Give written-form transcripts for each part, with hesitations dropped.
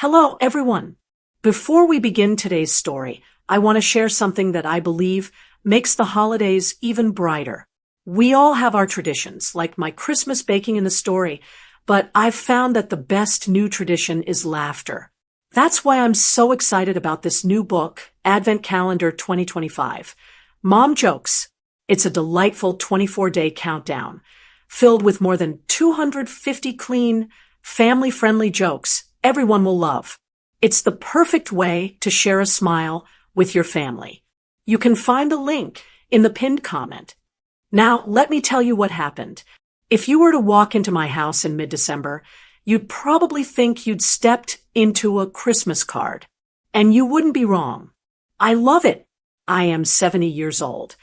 Hello, everyone. Before we begin today's story, I want to share something that I believe makes the holidays even brighter. We all have our traditions, like my Christmas baking in the story, but I've found that the best new tradition is laughter. That's why I'm so excited about this new book, Advent Calendar 2025. Mom Jokes. It's a delightful 24-day countdown, filled with more than 250 clean, family-friendly jokes everyone will love. It's the perfect way to share a smile with your family. You can find the link in the pinned comment. Now, let me tell you what happened. If you were to walk into my house in mid-December, you'd probably think you'd stepped into a Christmas card. And you wouldn't be wrong. I love it. I am 70 years old,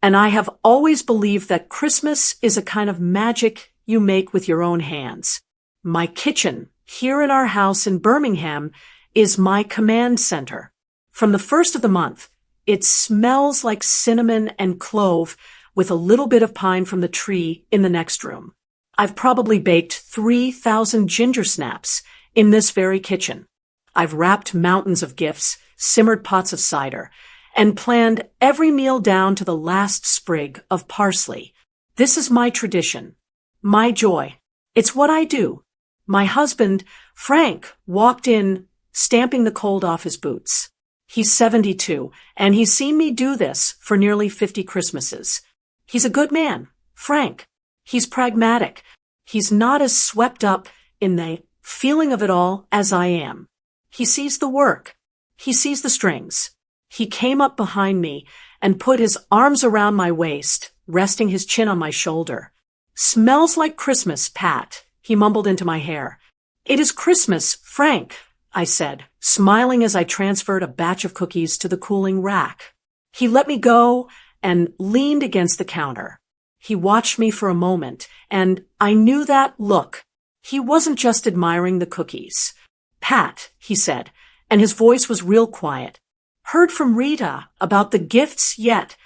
and I have always believed that Christmas is a kind of magic you make with your own hands. My kitchen, here in our house in Birmingham, is my command center. From the first of the month, it smells like cinnamon and clove with a little bit of pine from the tree in the next room. I've probably baked 3,000 ginger snaps in this very kitchen. I've wrapped mountains of gifts, simmered pots of cider, and planned every meal down to the last sprig of parsley. This is my tradition, my joy. It's what I do. My husband, Frank, walked in, stamping the cold off his boots. He's 72, and he's seen me do this for nearly 50 Christmases. He's a good man, Frank. He's pragmatic. He's not as swept up in the feeling of it all as I am. He sees the work. He sees the strings. He came up behind me and put his arms around my waist, resting his chin on my shoulder. "Smells like Christmas, Pat," he mumbled into my hair. "It is Christmas, Frank," I said, smiling as I transferred a batch of cookies to the cooling rack. He let me go and leaned against the counter. He watched me for a moment, and I knew that look. He wasn't just admiring the cookies. "Pat," he said, and his voice was real quiet. "Heard from Rita about the gifts yet?"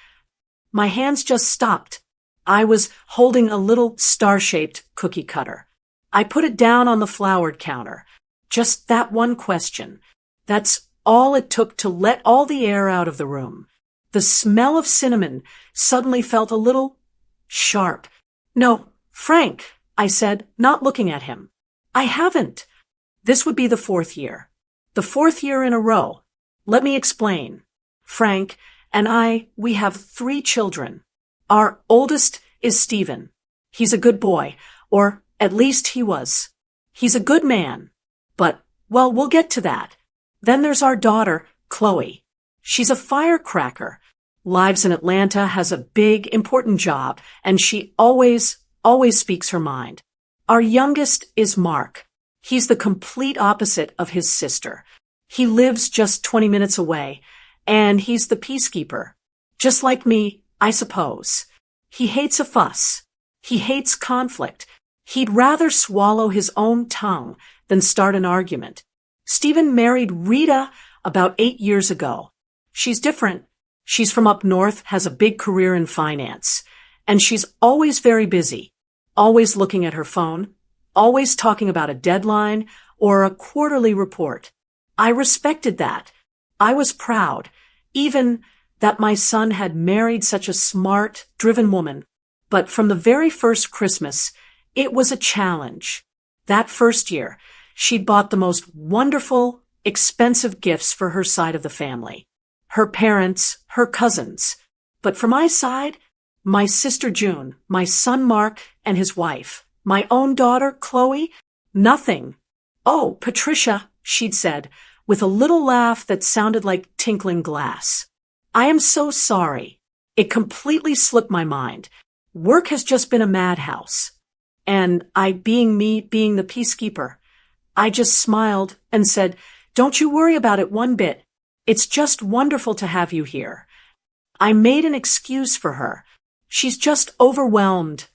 My hands just stopped. I was holding a little star-shaped cookie cutter. I put it down on the floured counter. Just that one question. That's all it took to let all the air out of the room. The smell of cinnamon suddenly felt a little sharp. "No, Frank," I said, not looking at him. "I haven't." This would be the fourth year. The fourth year in a row. Let me explain. Frank and we have 3 children. Our oldest is Stephen. He's a good boy, or at least he was. He's a good man. But, well, we'll get to that. Then there's our daughter, Chloe. She's a firecracker. Lives in Atlanta, has a big, important job, and she always speaks her mind. Our youngest is Mark. He's the complete opposite of his sister. He lives just 20 minutes away, and he's the peacekeeper. Just like me, I suppose. He hates a fuss. He hates conflict. He'd rather swallow his own tongue than start an argument. Stephen married Rita about 8 years ago. She's different. She's from up north, has a big career in finance, and she's always very busy, always looking at her phone, always talking about a deadline or a quarterly report. I respected that. I was proud, even that my son had married such a smart, driven woman. But from the very first Christmas, it was a challenge. That first year, she'd bought the most wonderful, expensive gifts for her side of the family. Her parents, her cousins. But for my side, my sister June, my son Mark and his wife, my own daughter Chloe, nothing. "Oh, Patricia," she'd said, with a little laugh that sounded like tinkling glass. "I am so sorry. It completely slipped my mind. Work has just been a madhouse. And being the peacekeeper, I just smiled and said, 'Don't you worry about it one bit. It's just wonderful to have you here.' I made an excuse for her. She's just overwhelmed."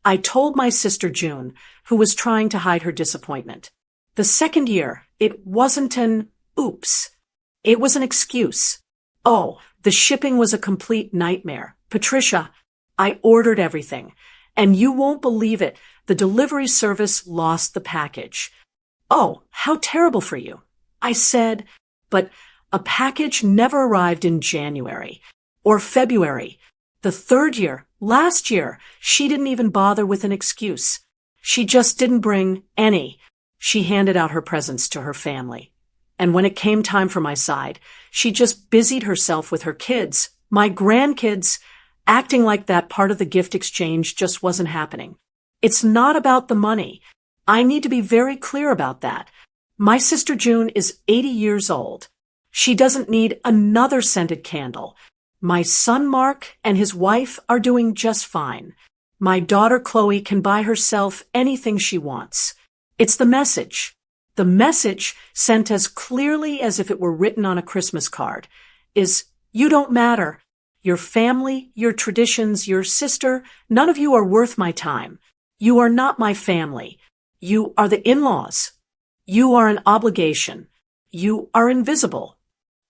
I told my sister June, who was trying to hide her disappointment. The second year, it wasn't an oops. It was an excuse. "Oh, the shipping was a complete nightmare. Patricia, I ordered everything, and you won't believe it. The delivery service lost the package." "Oh, how terrible for you. I said, but a package never arrived in January or February. The third year, last year, she didn't even bother with an excuse. She just didn't bring any. She handed out her presents to her family. And when it came time for my side, she just busied herself with her kids, my grandkids, acting like that part of the gift exchange just wasn't happening. It's not about the money. I need to be very clear about that. My sister June is 80 years old. She doesn't need another scented candle. My son Mark and his wife are doing just fine. My daughter Chloe can buy herself anything she wants. It's the message. The message, sent as clearly as if it were written on a Christmas card, is you don't matter. Your family, your traditions, your sister, none of you are worth my time. You are not my family. You are the in-laws. You are an obligation. You are invisible.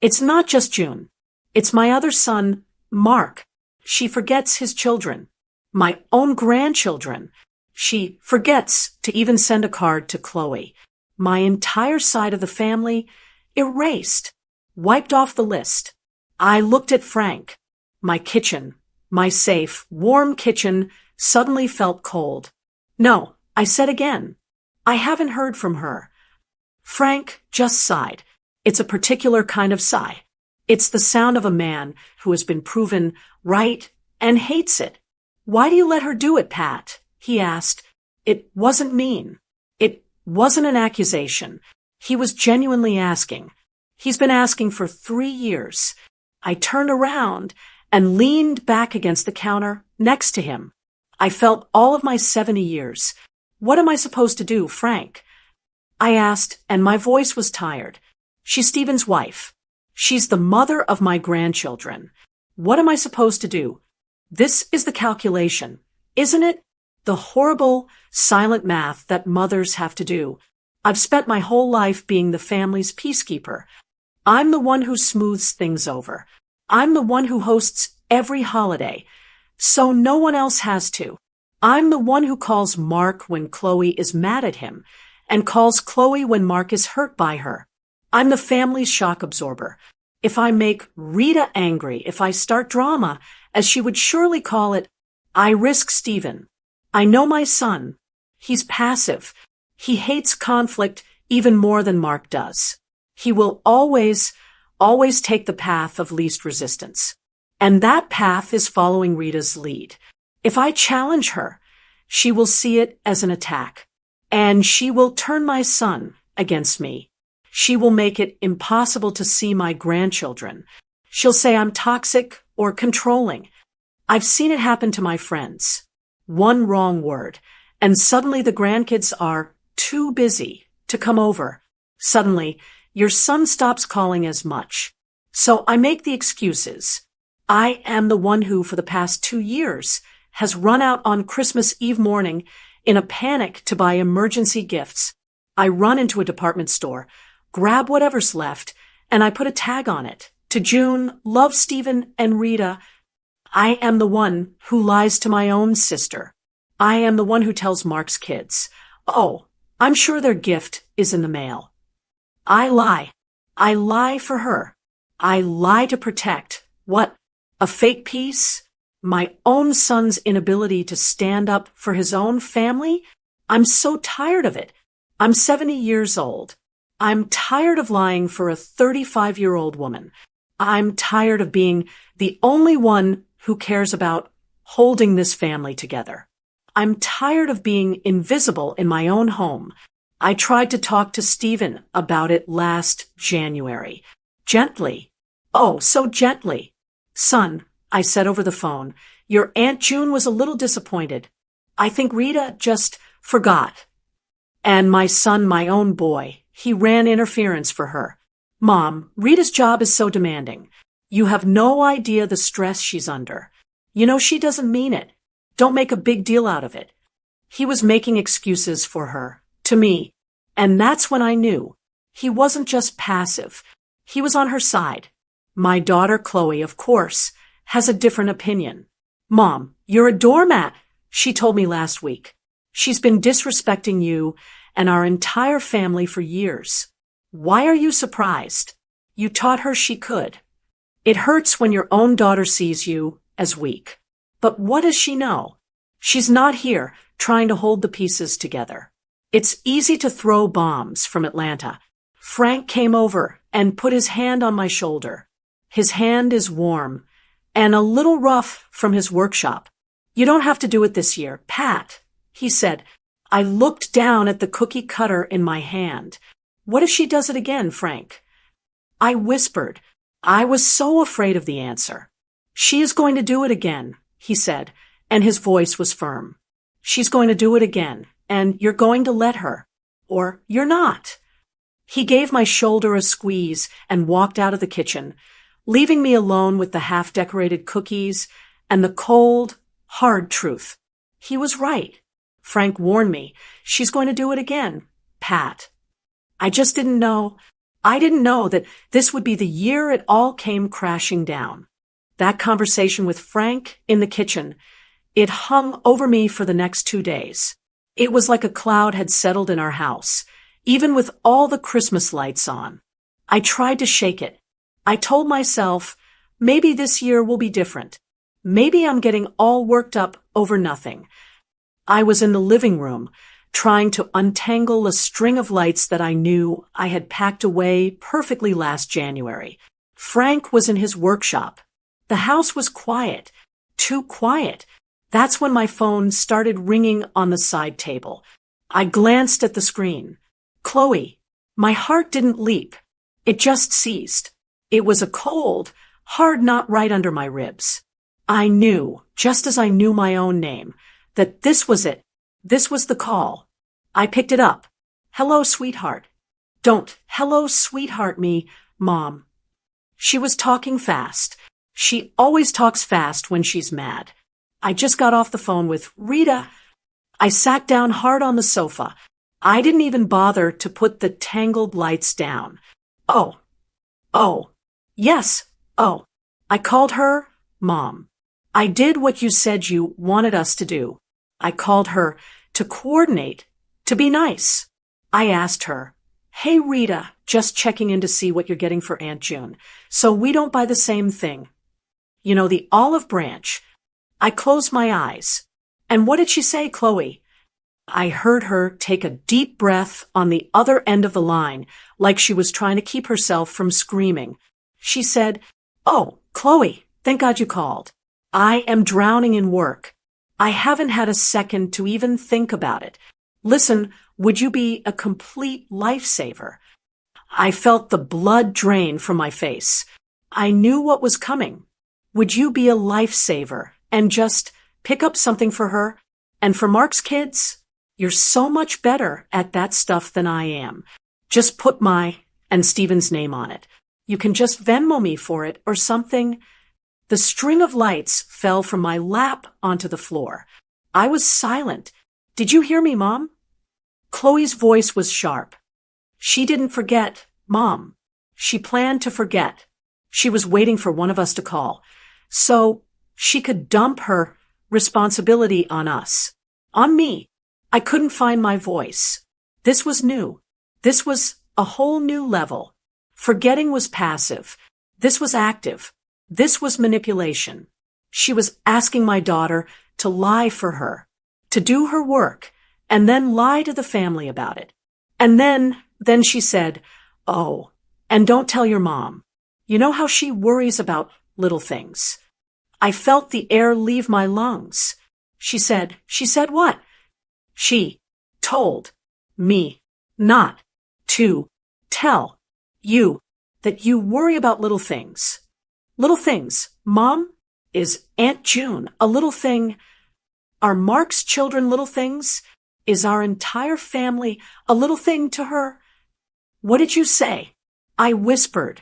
It's not just June. It's my other son, Mark. She forgets his children. My own grandchildren. She forgets to even send a card to Chloe. My entire side of the family erased, wiped off the list. I looked at Frank. My kitchen, my safe, warm kitchen suddenly felt cold. No, I said again. I haven't heard from her. Frank just sighed. It's a particular kind of sigh. It's the sound of a man who has been proven right and hates it. Why do you let her do it, Pat? He asked. It wasn't mean. It wasn't an accusation. He was genuinely asking. He's been asking for 3 years. I turned around and leaned back against the counter next to him. I felt all of my 70 years. What am I supposed to do, Frank? I asked, and my voice was tired. She's Stephen's wife. She's the mother of my grandchildren. What am I supposed to do? This is the calculation, isn't it? The horrible, silent math that mothers have to do. I've spent my whole life being the family's peacekeeper. I'm the one who smooths things over. I'm the one who hosts every holiday, so no one else has to. I'm the one who calls Mark when Chloe is mad at him, and calls Chloe when Mark is hurt by her. I'm the family's shock absorber. If I make Rita angry, if I start drama, as she would surely call it, I risk Stephen. I know my son. He's passive. He hates conflict even more than Mark does. He will always take the path of least resistance. And that path is following Rita's lead. If I challenge her, she will see it as an attack. And she will turn my son against me. She will make it impossible to see my grandchildren. She'll say I'm toxic or controlling. I've seen it happen to my friends. One wrong word, and suddenly the grandkids are too busy to come over. Suddenly, your son stops calling as much. So I make the excuses. I am the one who, for the past 2 years, has run out on Christmas Eve morning in a panic to buy emergency gifts. I run into a department store, grab whatever's left, and I put a tag on it. To June, love Stephen and Rita. I am the one who lies to my own sister. I am the one who tells Mark's kids, oh, I'm sure their gift is in the mail. I lie. I lie for her. I lie to protect, what, a fake peace? My own son's inability to stand up for his own family? I'm so tired of it. I'm 70 years old. I'm tired of lying for a 35-year-old woman. I'm tired of being the only one who cares about holding this family together. I'm tired of being invisible in my own home. I tried to talk to Stephen about it last January. Gently. Oh, so gently. Son, I said over the phone, your Aunt June was a little disappointed. I think Rita just forgot. And my son, my own boy, he ran interference for her. Mom, Rita's job is so demanding. You have no idea the stress she's under. You know, she doesn't mean it. Don't make a big deal out of it. He was making excuses for her, to me. And that's when I knew. He wasn't just passive. He was on her side. My daughter, Chloe, of course, has a different opinion. Mom, you're a doormat, she told me last week. She's been disrespecting you and our entire family for years. Why are you surprised? You taught her she could. It hurts when your own daughter sees you as weak. But what does she know? She's not here trying to hold the pieces together. It's easy to throw bombs from Atlanta. Frank came over and put his hand on my shoulder. His hand is warm and a little rough from his workshop. You don't have to do it this year, Pat, he said. I looked down at the cookie cutter in my hand. What if she does it again, Frank? I whispered. I was so afraid of the answer. She is going to do it again, he said, and his voice was firm. She's going to do it again, and you're going to let her. Or you're not. He gave my shoulder a squeeze and walked out of the kitchen, leaving me alone with the half-decorated cookies and the cold, hard truth. He was right. Frank warned me. She's going to do it again, Pat. I just didn't know. I didn't know that this would be the year it all came crashing down. That conversation with Frank in the kitchen, it hung over me for the next 2 days. It was like a cloud had settled in our house, even with all the Christmas lights on. I tried to shake it. I told myself, maybe this year will be different. Maybe I'm getting all worked up over nothing. I was in the living room, trying to untangle a string of lights that I knew I had packed away perfectly last January. Frank was in his workshop. The house was quiet, too quiet. That's when my phone started ringing on the side table. I glanced at the screen. Chloe. My heart didn't leap. It just ceased. It was a cold, hard knot right under my ribs. I knew, just as I knew my own name, that this was it. This was the call. I picked it up. Hello, sweetheart. Don't hello, sweetheart me, Mom. She was talking fast. She always talks fast when she's mad. I just got off the phone with Rita. I sat down hard on the sofa. I didn't even bother to put the tangled lights down. Oh. Yes. Oh. I called her Mom. I did what you said you wanted us to do. I called her to coordinate, to be nice. I asked her, hey Rita, just checking in to see what you're getting for Aunt June, so we don't buy the same thing. You know, the olive branch. I closed my eyes. And what did she say, Chloe? I heard her take a deep breath on the other end of the line, like she was trying to keep herself from screaming. She said, oh, Chloe, thank God you called. I am drowning in work. I haven't had a second to even think about it. Listen, would you be a complete lifesaver? I felt the blood drain from my face. I knew what was coming. Would you be a lifesaver and just pick up something for her? And for Mark's kids? You're so much better at that stuff than I am. Just put my and Stephen's name on it. You can just Venmo me for it or something. The string of lights fell from my lap onto the floor. I was silent. Did you hear me, Mom? Chloe's voice was sharp. She didn't forget, Mom. She planned to forget. She was waiting for one of us to call, so she could dump her responsibility on us. On me. I couldn't find my voice. This was new. This was a whole new level. Forgetting was passive. This was active. This was manipulation. She was asking my daughter to lie for her, to do her work, and then lie to the family about it. And then she said, oh, and don't tell your mom. You know how she worries about little things. I felt the air leave my lungs. She said what? She told me not to tell you that you worry about little things. Little things. Mom, is Aunt June a little thing? Are Mark's children little things? Is our entire family a little thing to her? What did you say? I whispered.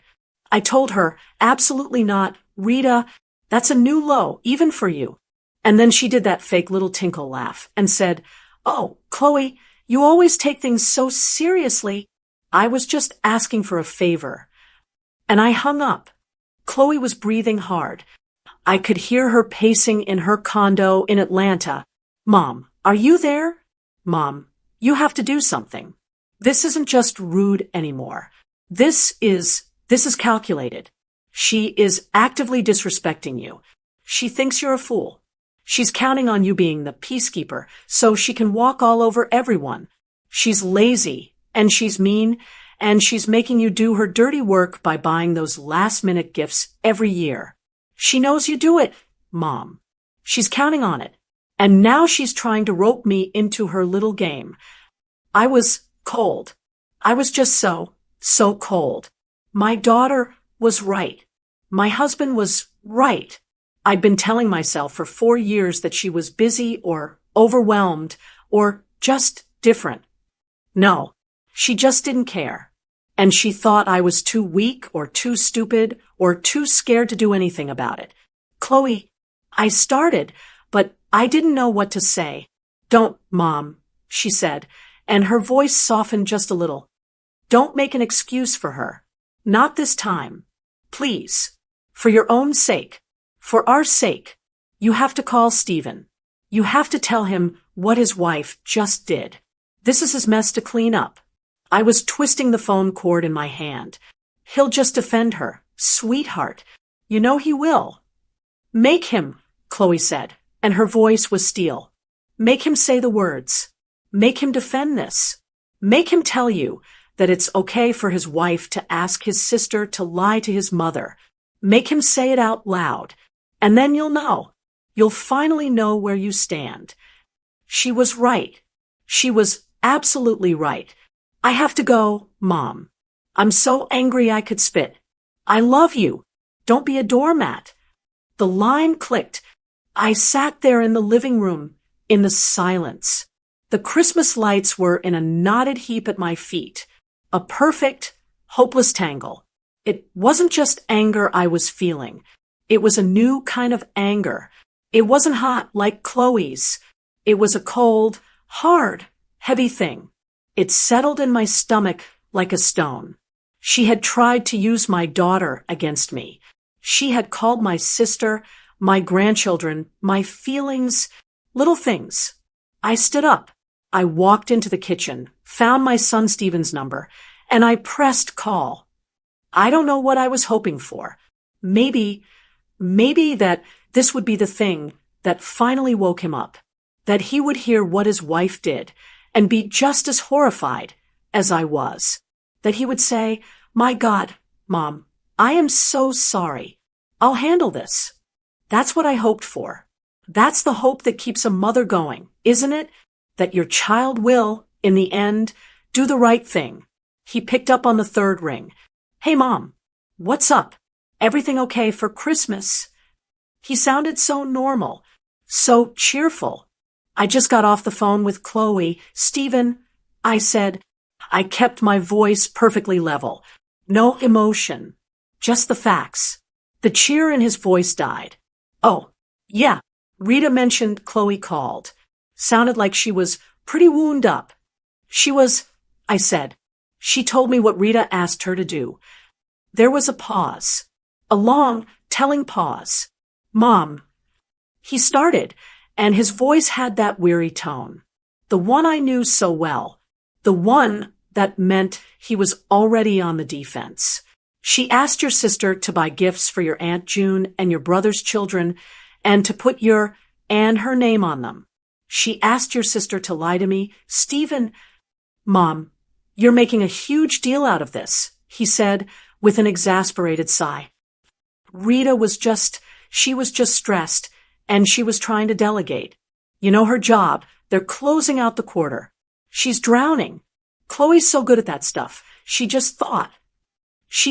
I told her, absolutely not. Rita, that's a new low, even for you. And then she did that fake little tinkle laugh and said, oh, Chloe, you always take things so seriously. I was just asking for a favor. And I hung up. Chloe was breathing hard. I could hear her pacing in her condo in Atlanta. Mom, are you there? Mom, you have to do something. This isn't just rude anymore. This is calculated. She is actively disrespecting you. She thinks you're a fool. She's counting on you being the peacekeeper so she can walk all over everyone. She's lazy, and she's mean, and she's making you do her dirty work by buying those last-minute gifts every year. She knows you do it, Mom. She's counting on it. And now she's trying to rope me into her little game. I was cold. I was just so cold. My daughter was right. My husband was right. I'd been telling myself for 4 years that she was busy or overwhelmed or just different. No, she just didn't care. And she thought I was too weak or too stupid or too scared to do anything about it. Chloe, I started, but I didn't know what to say. Don't, Mom, she said, and her voice softened just a little. Don't make an excuse for her. Not this time. Please. For your own sake. For our sake. You have to call Stephen. You have to tell him what his wife just did. This is his mess to clean up. I was twisting the phone cord in my hand. He'll just defend her. Sweetheart. You know he will. Make him, Chloe said, and her voice was steel. Make him say the words. Make him defend this. Make him tell you that it's okay for his wife to ask his sister to lie to his mother. Make him say it out loud. And then you'll know. You'll finally know where you stand. She was right. She was absolutely right. I have to go, Mom. I'm so angry I could spit. I love you. Don't be a doormat. The line clicked. I sat there in the living room, in the silence. The Christmas lights were in a knotted heap at my feet. A perfect, hopeless tangle. It wasn't just anger I was feeling. It was a new kind of anger. It wasn't hot like Chloe's. It was a cold, hard, heavy thing. It settled in my stomach like a stone. She had tried to use my daughter against me. She had called my sister, my grandchildren, my feelings, little things. I stood up. I walked into the kitchen, found my son Stephen's number, and I pressed call. I don't know what I was hoping for. Maybe that this would be the thing that finally woke him up. That he would hear what his wife did and be just as horrified as I was. That he would say, "My God, Mom, I am so sorry. I'll handle this." That's what I hoped for. That's the hope that keeps a mother going, isn't it? That your child will, in the end, do the right thing. He picked up on the third ring. "Hey, Mom, what's up? Everything okay for Christmas?" He sounded so normal, so cheerful. I just got off the phone with Chloe. "Stephen," I said. I kept my voice perfectly level. No emotion. Just the facts. The cheer in his voice died. "Oh, yeah, Rita mentioned Chloe called. Sounded like she was pretty wound up." "She was," I said. "She told me what Rita asked her to do." There was a pause. A long, telling pause. "Mom," he started, and his voice had that weary tone. The one I knew so well. The one that meant he was already on the defense. "She asked your sister to buy gifts for your Aunt June and your brother's children and to put your and her name on them. She asked your sister to lie to me. Stephen," "Mom, you're making a huge deal out of this," he said with an exasperated sigh. Rita was just stressed, and she was trying to delegate. You know her job. They're closing out the quarter. She's drowning. Chloe's so good at that stuff. She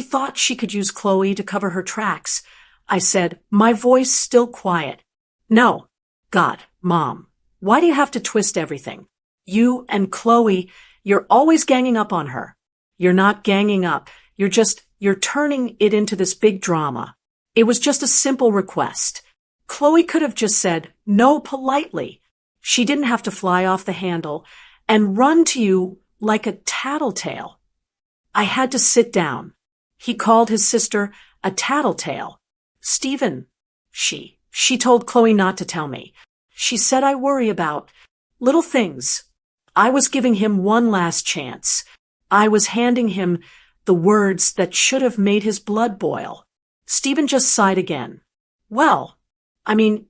thought she could use Chloe to cover her tracks. I said, my voice still quiet. "No. God, Mom, why do you have to twist everything? You and Chloe, you're always ganging up on her. You're not ganging up. You're turning it into this big drama. It was just a simple request. Chloe could have just said no politely. She didn't have to fly off the handle and run to you like a tattletale." I had to sit down. He called his sister a tattletale. "Stephen," she told Chloe not to tell me. She said I worry about little things. I was giving him one last chance. I was handing him the words that should have made his blood boil. Stephen just sighed again. Well,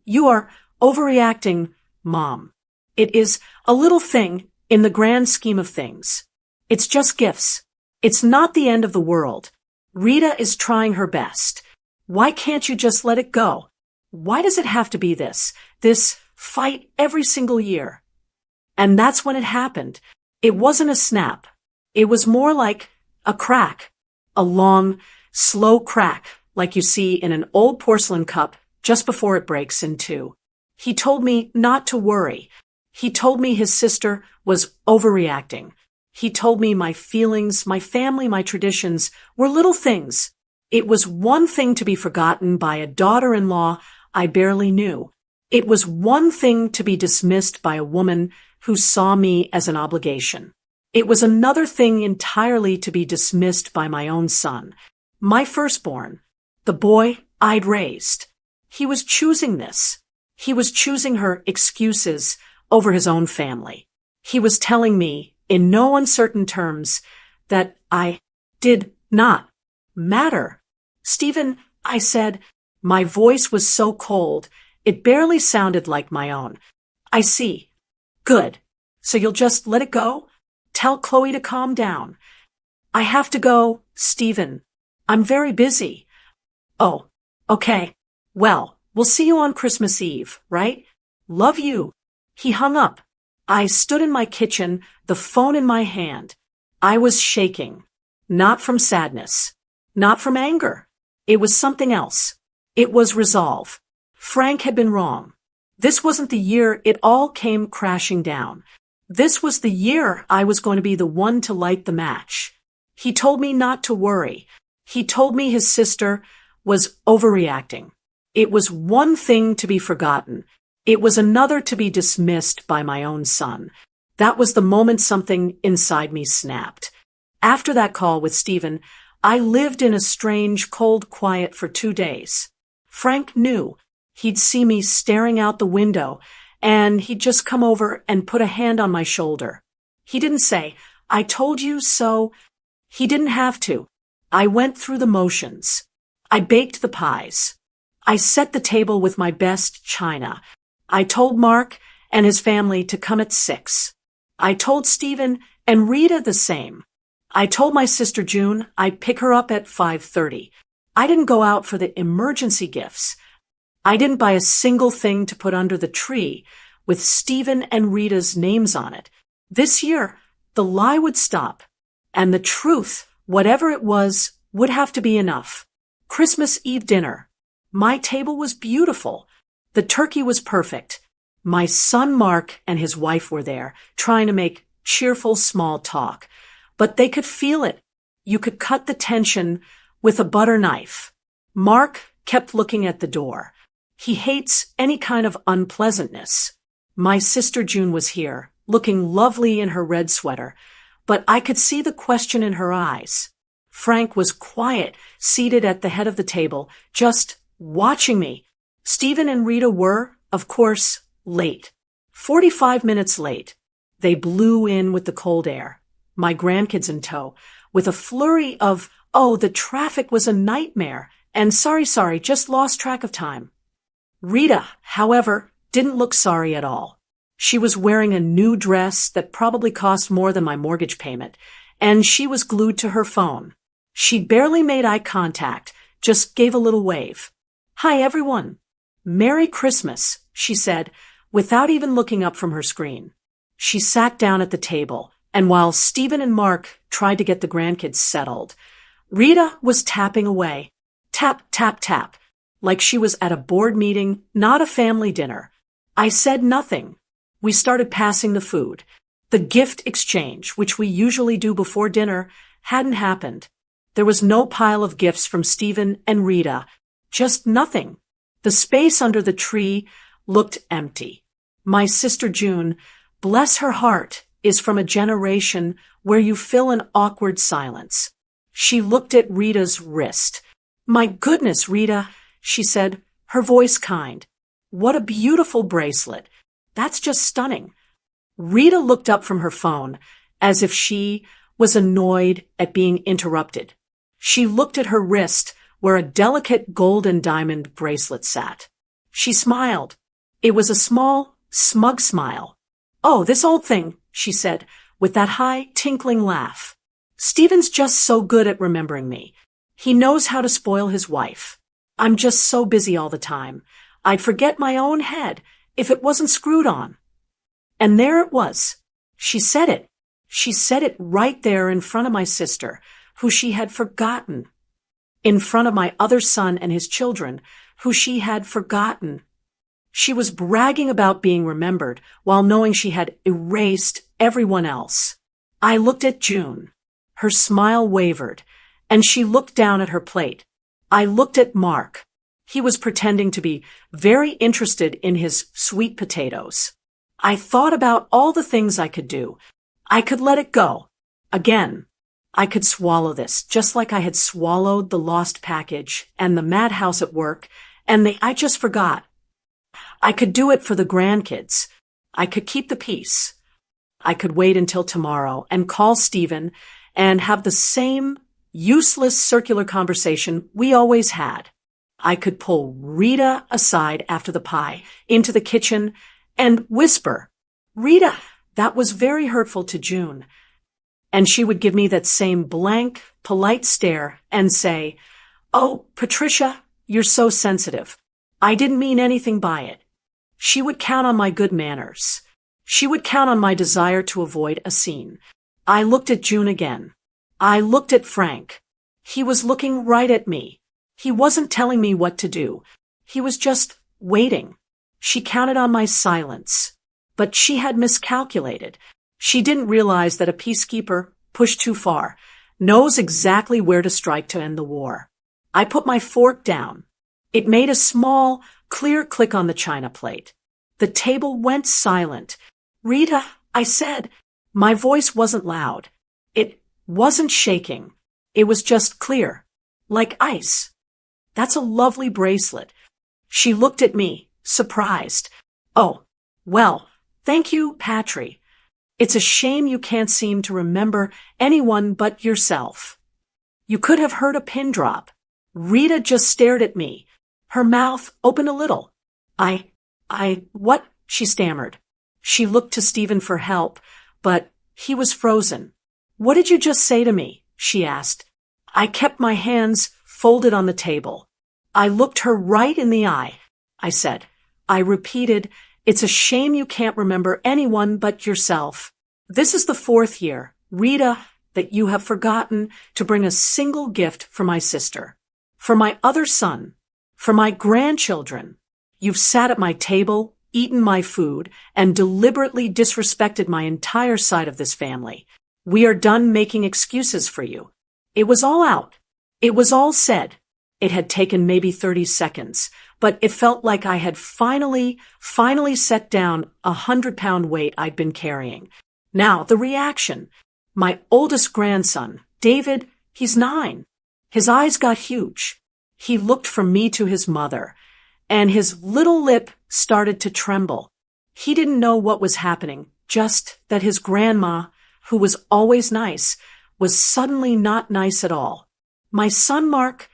you are overreacting, Mom. It is a little thing in the grand scheme of things. It's just gifts. It's not the end of the world. Rita is trying her best. Why can't you just let it go? Why does it have to be this fight every single year? And that's when it happened. It wasn't a snap. It was more like a crack. A long, slow crack, like you see in an old porcelain cup just before it breaks in two. He told me not to worry. He told me his sister was overreacting. He told me my feelings, my family, my traditions were little things. It was one thing to be forgotten by a daughter-in-law I barely knew. It was one thing to be dismissed by a woman who saw me as an obligation. It was another thing entirely to be dismissed by my own son, my firstborn, the boy I'd raised. He was choosing this. He was choosing her excuses over his own family. He was telling me, in no uncertain terms, that I did not matter. Stephen, I said, my voice was so cold, it barely sounded like my own. I see. Good. So you'll just let it go? Tell Chloe to calm down. I have to go, Stephen. I'm very busy. Oh, okay. Well, we'll see you on Christmas Eve, right? Love you. He hung up. I stood in my kitchen, the phone in my hand. I was shaking. Not from sadness. Not from anger. It was something else. It was resolve. Frank had been wrong. This wasn't the year it all came crashing down. This was the year I was going to be the one to light the match. He told me not to worry. He told me his sister was overreacting. It was one thing to be forgotten. It was another to be dismissed by my own son. That was the moment something inside me snapped. After that call with Stephen, I lived in a strange, cold quiet for 2 days. Frank knew. He'd see me staring out the window, and he'd just come over and put a hand on my shoulder. He didn't say, "I told you so." He didn't have to. I went through the motions. I baked the pies. I set the table with my best china. I told Mark and his family to come at 6. I told Stephen and Rita the same. I told my sister June I'd pick her up at 5:30. I didn't go out for the emergency gifts. I didn't buy a single thing to put under the tree with Stephen and Rita's names on it. This year, the lie would stop, and the truth, whatever it was, would have to be enough. Christmas Eve dinner. My table was beautiful. The turkey was perfect. My son Mark and his wife were there, trying to make cheerful small talk. But they could feel it. You could cut the tension with a butter knife. Mark kept looking at the door. He hates any kind of unpleasantness. My sister June was here, looking lovely in her red sweater, but I could see the question in her eyes. Frank was quiet, seated at the head of the table, just watching me. Stephen and Rita were, of course, late. 45 minutes late. They blew in with the cold air, my grandkids in tow, with a flurry of, "Oh, the traffic was a nightmare," and sorry, just lost track of time. Rita, however, didn't look sorry at all. She was wearing a new dress that probably cost more than my mortgage payment, and she was glued to her phone. She barely made eye contact, just gave a little wave. "Hi, everyone. Merry Christmas," she said, without even looking up from her screen. She sat down at the table, and while Stephen and Mark tried to get the grandkids settled, Rita was tapping away. Tap, tap, tap. Like she was at a board meeting, not a family dinner. I said nothing. We started passing the food. The gift exchange, which we usually do before dinner, hadn't happened. There was no pile of gifts from Stephen and Rita. Just nothing. The space under the tree looked empty. My sister June, bless her heart, is from a generation where you fill an awkward silence. She looked at Rita's wrist. "My goodness, Rita," she said, her voice kind. "What a beautiful bracelet. That's just stunning." Rita looked up from her phone as if she was annoyed at being interrupted. She looked at her wrist where a delicate gold and diamond bracelet sat. She smiled. It was a small, smug smile. "Oh, this old thing," she said, with that high, tinkling laugh. "Stephen's just so good at remembering me. He knows how to spoil his wife. I'm just so busy all the time. I'd forget my own head if it wasn't screwed on." And there it was. She said it. She said it right there in front of my sister, who she had forgotten. In front of my other son and his children, who she had forgotten. She was bragging about being remembered while knowing she had erased everyone else. I looked at June. Her smile wavered, and she looked down at her plate. I looked at Mark. He was pretending to be very interested in his sweet potatoes. I thought about all the things I could do. I could let it go. Again. I could swallow this, just like I had swallowed the lost package and the madhouse at work, and I just forgot. I could do it for the grandkids. I could keep the peace. I could wait until tomorrow and call Stephen and have the same useless circular conversation we always had. I could pull Rita aside after the pie into the kitchen and whisper, "Rita," that was very hurtful to June. And she would give me that same blank, polite stare and say, "Oh, Patricia, you're so sensitive. I didn't mean anything by it." She would count on my good manners. She would count on my desire to avoid a scene. I looked at June again. I looked at Frank. He was looking right at me. He wasn't telling me what to do. He was just waiting. She counted on my silence. But she had miscalculated. She didn't realize that a peacekeeper, pushed too far, knows exactly where to strike to end the war. I put my fork down. It made a small, clear click on the china plate. The table went silent. "Rita," I said. My voice wasn't loud. It wasn't shaking. It was just clear, like ice. "That's a lovely bracelet." She looked at me, surprised. "Oh, well, thank you, Patry. It's a shame you can't seem to remember anyone but yourself." You could have heard a pin drop. Rita just stared at me, her mouth open a little. What?" she stammered. She looked to Stephen for help, but he was frozen. "What did you just say to me?" she asked. I kept my hands folded on the table. I looked her right in the eye. I said, I repeated, "It's a shame you can't remember anyone but yourself. This is the 4th year, Rita, that you have forgotten to bring a single gift for my sister, for my other son, for my grandchildren. You've sat at my table, eaten my food, and deliberately disrespected my entire side of this family. We are done making excuses for you." It was all out. It was all said. It had taken maybe 30 seconds, but it felt like I had finally set down a 100-pound weight I'd been carrying. Now, the reaction. My oldest grandson, David, he's 9. His eyes got huge. He looked from me to his mother, and his little lip started to tremble. He didn't know what was happening, just that his grandma, who was always nice, was suddenly not nice at all. My son Mark,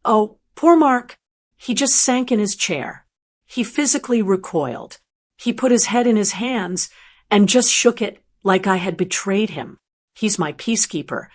oh, poor Mark, he just sank in his chair. He physically recoiled. He put his head in his hands and just shook it like I had betrayed him. He's my peacekeeper,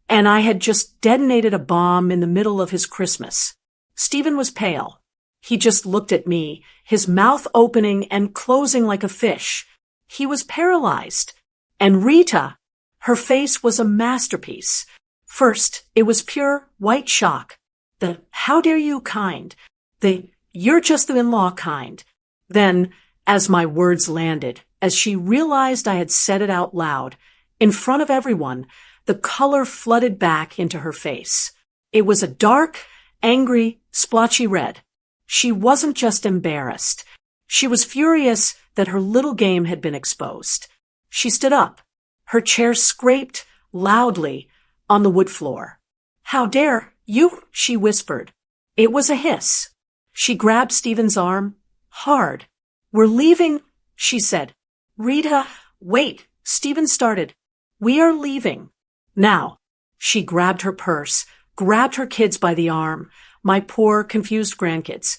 and I had just detonated a bomb in the middle of his Christmas. Stephen was pale. He just looked at me, his mouth opening and closing like a fish. He was paralyzed. And Rita, her face was a masterpiece. First, it was pure white shock. The "how dare you" kind. The "you're just the in-law" kind. Then, as my words landed, as she realized I had said it out loud, in front of everyone, the color flooded back into her face. It was a dark, angry, splotchy red. She wasn't just embarrassed. She was furious that her little game had been exposed. She stood up. Her chair scraped loudly on the wood floor. "How dare you?" she whispered. It was a hiss. She grabbed Stephen's arm, hard. "We're leaving," she said. "Rita, wait," Stephen started. "We are leaving." Now, she grabbed her purse, grabbed her kids by the arm, my poor, confused grandkids,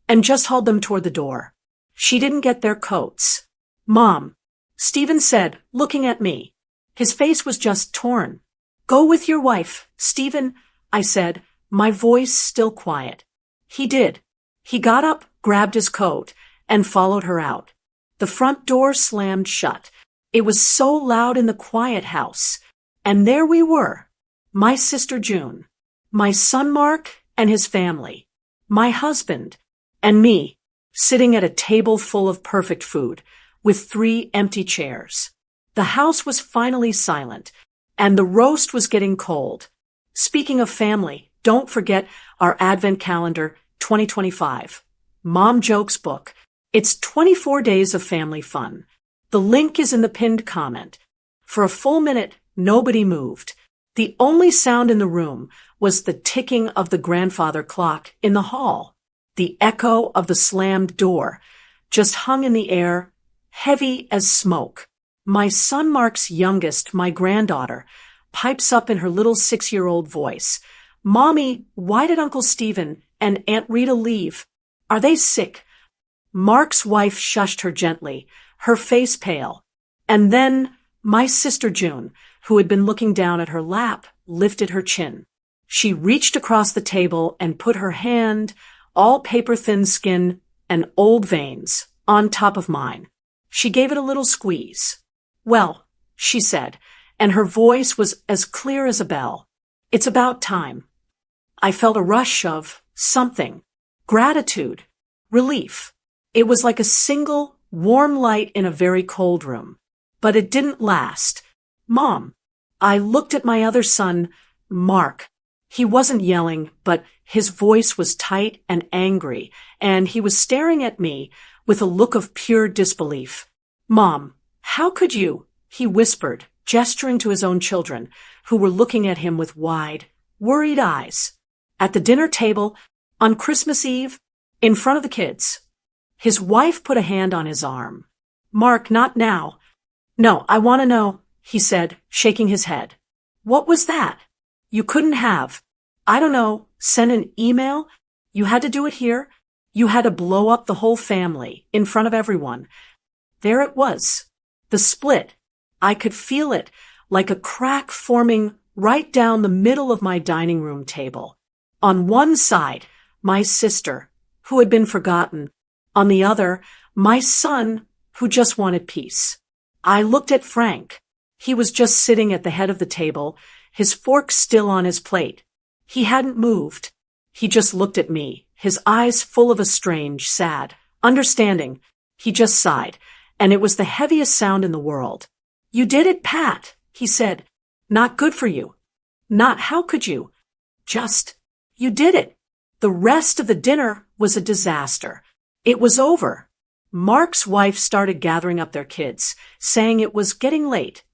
and just hauled them toward the door. She didn't get their coats. Mom, Stephen said, looking at me. His face was just torn. Go with your wife, Stephen, I said, my voice still quiet. He did. He got up, grabbed his coat, and followed her out. The front door slammed shut. It was so loud in the quiet house. And there we were. My sister June, my son Mark and his family, my husband, and me, sitting at a table full of perfect food, with 3 empty chairs. The house was finally silent, and the roast was getting cold. Speaking of family, don't forget our Advent calendar 2025. Mom Jokes book. It's 24 days of family fun. The link is in the pinned comment. For a full minute, nobody moved. The only sound in the room was the ticking of the grandfather clock in the hall. The echo of the slammed door just hung in the air, heavy as smoke. My son Mark's youngest, my granddaughter, pipes up in her little 6-year-old voice. Mommy, why did Uncle Stephen and Aunt Rita leave? Are they sick? Mark's wife shushed her gently, her face pale. And then my sister June, who had been looking down at her lap, lifted her chin. She reached across the table and put her hand, all paper-thin skin and old veins, on top of mine. She gave it a little squeeze. Well, she said, and her voice was as clear as a bell. It's about time. I felt a rush of something. Gratitude. Relief. It was like a single, warm light in a very cold room. But it didn't last. Mom. I looked at my other son, Mark. He wasn't yelling, but his voice was tight and angry, and he was staring at me with a look of pure disbelief. Mom, how could you? He whispered, gesturing to his own children, who were looking at him with wide, worried eyes. At the dinner table, on Christmas Eve, in front of the kids. His wife put a hand on his arm. Mark, not now. No, I want to know, he said, shaking his head. What was that? You couldn't have. I don't know, send an email? You had to do it here? You had to blow up the whole family, in front of everyone. There it was. The split. I could feel it, like a crack forming right down the middle of my dining room table. On one side, my sister, who had been forgotten. On the other, my son, who just wanted peace. I looked at Frank. He was just sitting at the head of the table, his fork still on his plate. He hadn't moved. He just looked at me, his eyes full of a strange, sad understanding. He just sighed, and it was the heaviest sound in the world. You did it, Pat, he said. Not good for you. Not how could you? Just, you did it. The rest of the dinner was a disaster. It was over. Mark's wife started gathering up their kids, saying it was getting late.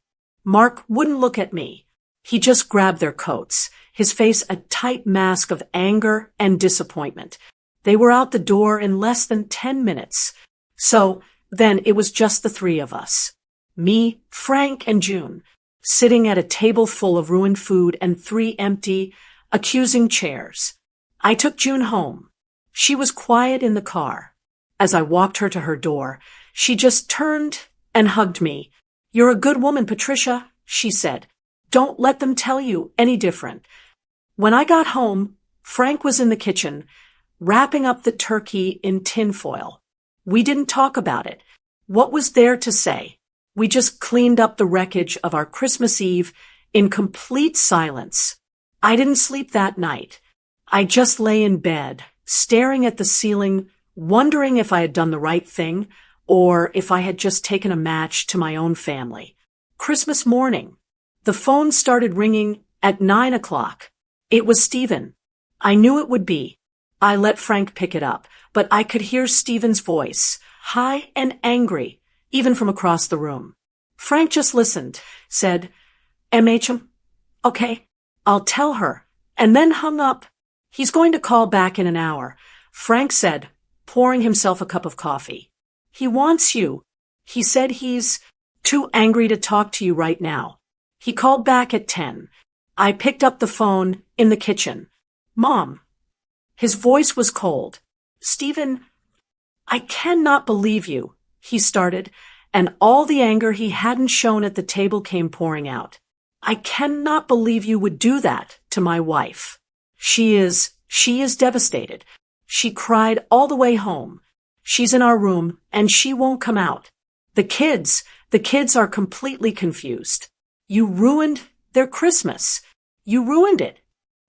Mark wouldn't look at me. He just grabbed their coats, his face a tight mask of anger and disappointment. They were out the door in less than 10 minutes. So then it was just the 3 of us. Me, Frank, and June, sitting at a table full of ruined food and 3 empty, accusing chairs. I took June home. She was quiet in the car. As I walked her to her door, she just turned and hugged me. You're a good woman, Patricia, she said. Don't let them tell you any different. When I got home, Frank was in the kitchen, wrapping up the turkey in tinfoil. We didn't talk about it. What was there to say? We just cleaned up the wreckage of our Christmas Eve in complete silence. I didn't sleep that night. I just lay in bed, staring at the ceiling, wondering if I had done the right thing or if I had just taken a match to my own family. Christmas morning. The phone started ringing at 9 o'clock. It was Stephen. I knew it would be. I let Frank pick it up, but I could hear Stephen's voice, high and angry, even from across the room. Frank just listened, said, MHM, okay, I'll tell her, and then hung up. He's going to call back in an hour, Frank said, pouring himself a cup of coffee. He wants you. He said he's too angry to talk to you right now. He called back at 10. I picked up the phone in the kitchen. Mom. His voice was cold. Stephen, I cannot believe you, he started, and all the anger he hadn't shown at the table came pouring out. I cannot believe you would do that to my wife. She is devastated. She cried all the way home. She's in our room and she won't come out. The kids are completely confused. You ruined their Christmas. You ruined it.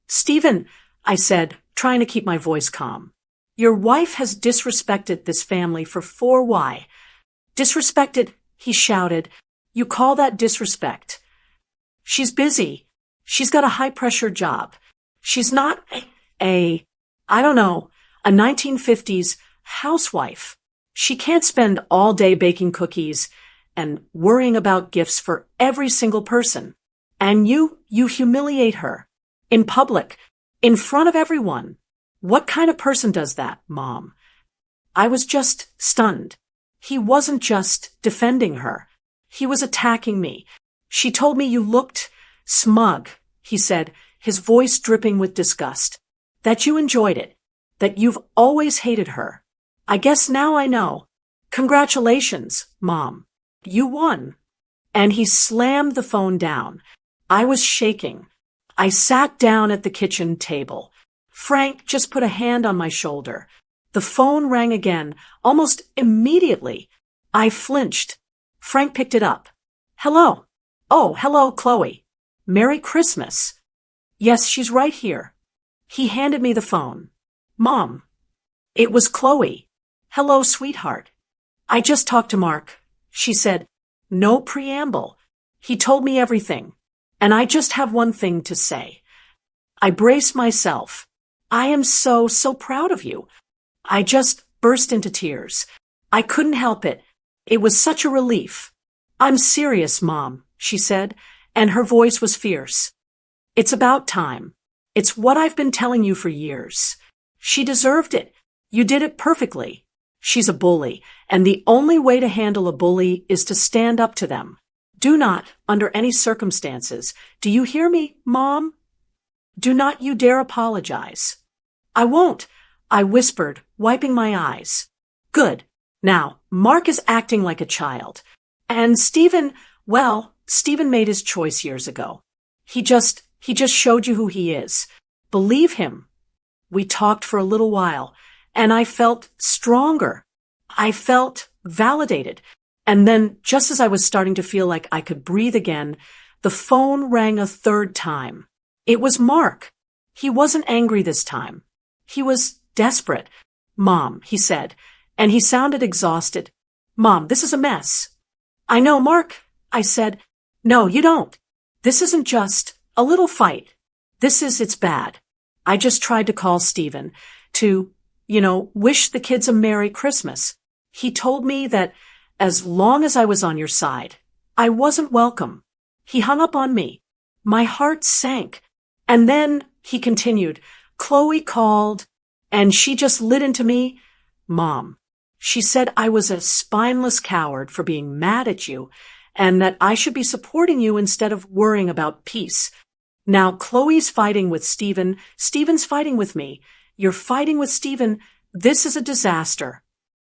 Stephen, I said, trying to keep my voice calm. Your wife has disrespected this family for 4 why. Disrespected, he shouted. You call that disrespect? She's busy. She's got a high-pressure job. She's not a 1950s housewife. She can't spend all day baking cookies and worrying about gifts for every single person. And you humiliate her. In public. In front of everyone. What kind of person does that, Mom? I was just stunned. He wasn't just defending her. He was attacking me. She told me you looked smug, he said, his voice dripping with disgust. That you enjoyed it. That you've always hated her. I guess now I know. Congratulations, Mom. You won. And he slammed the phone down. I was shaking. I sat down at the kitchen table. Frank just put a hand on my shoulder. The phone rang again, almost immediately. I flinched. Frank picked it up. Hello. Oh, hello, Chloe. Merry Christmas. Yes, she's right here. He handed me the phone. Mom. It was Chloe. Hello, sweetheart. I just talked to Mark. She said, no preamble. He told me everything. And I just have one thing to say. I braced myself. I am so proud of you. I just burst into tears. I couldn't help it. It was such a relief. I'm serious, Mom, she said, and her voice was fierce. It's about time. It's what I've been telling you for years. She deserved it. You did it perfectly. She's a bully, and the only way to handle a bully is to stand up to them. Do not, under any circumstances, do you hear me, Mom? Do not you dare apologize. I won't, I whispered, wiping my eyes. Good. Now, Mark is acting like a child. And Stephen made his choice years ago. He just showed you who he is. Believe him. We talked for a little while, and I felt stronger. I felt validated. And then, just as I was starting to feel like I could breathe again, the phone rang a third time. It was Mark. He wasn't angry this time. He was desperate. Mom, he said, and he sounded exhausted. Mom, this is a mess. I know, Mark, I said. No, you don't. This isn't just a little fight. It's bad. I just tried to call Stephen to, wish the kids a Merry Christmas. He told me that as long as I was on your side, I wasn't welcome. He hung up on me. My heart sank. And then, he continued, Chloe called, and she just lit into me. Mom, she said I was a spineless coward for being mad at you, and that I should be supporting you instead of worrying about peace. Now Chloe's fighting with Stephen, Stephen's fighting with me. You're fighting with Stephen. This is a disaster.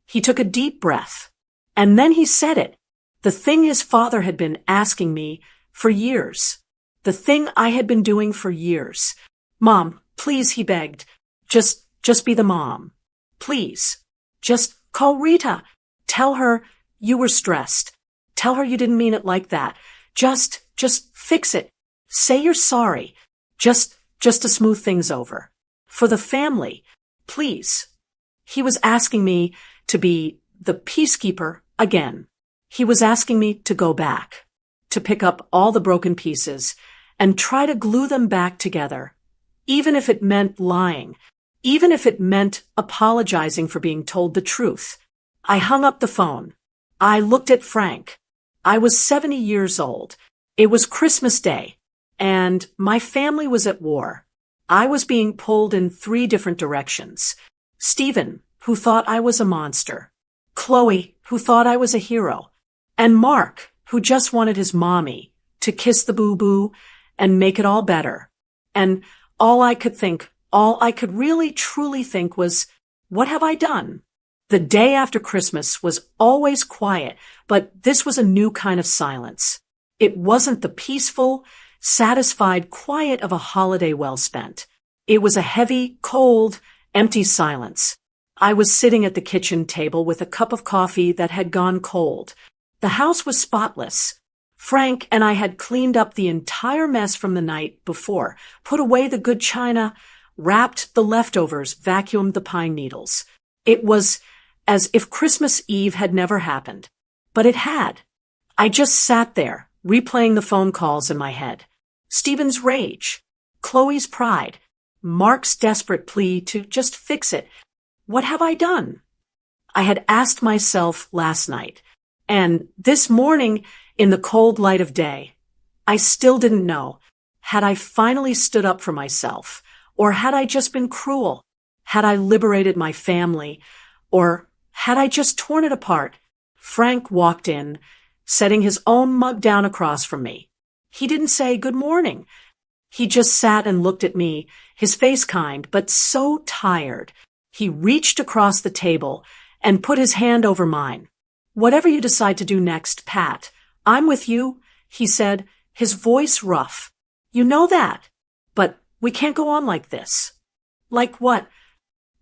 He took a deep breath. And then he said it. The thing his father had been asking me for years. The thing I had been doing for years. Mom, please, he begged. Just be the mom. Please. Just call Rita. Tell her you were stressed. Tell her you didn't mean it like that. Just fix it. Say you're sorry. Just to smooth things over. For the family. Please. He was asking me to be the peacekeeper again. He was asking me to go back, to pick up all the broken pieces and try to glue them back together, even if it meant lying, even if it meant apologizing for being told the truth. I hung up the phone. I looked at Frank. I was 70 years old. It was Christmas Day, and my family was at war. I was being pulled in 3 different directions. Stephen, who thought I was a monster. Chloe, who thought I was a hero. And Mark, who just wanted his mommy to kiss the boo-boo and make it all better. And all I could really truly think was, what have I done? The day after Christmas was always quiet, but this was a new kind of silence. It wasn't the peaceful, satisfied quiet of a holiday well spent. It was a heavy, cold, empty silence. I was sitting at the kitchen table with a cup of coffee that had gone cold. The house was spotless. Frank and I had cleaned up the entire mess from the night before, put away the good china, wrapped the leftovers, vacuumed the pine needles. It was as if Christmas Eve had never happened. But it had. I just sat there, replaying the phone calls in my head. Stephen's rage, Chloe's pride, Mark's desperate plea to just fix it. What have I done? I had asked myself last night, and this morning, in the cold light of day, I still didn't know. Had I finally stood up for myself? Or had I just been cruel? Had I liberated my family? Or had I just torn it apart? Frank walked in, setting his own mug down across from me. He didn't say good morning. He just sat and looked at me, his face kind, but so tired. He reached across the table and put his hand over mine. Whatever you decide to do next, Pat, I'm with you, he said, his voice rough. You know that. But we can't go on like this. Like what?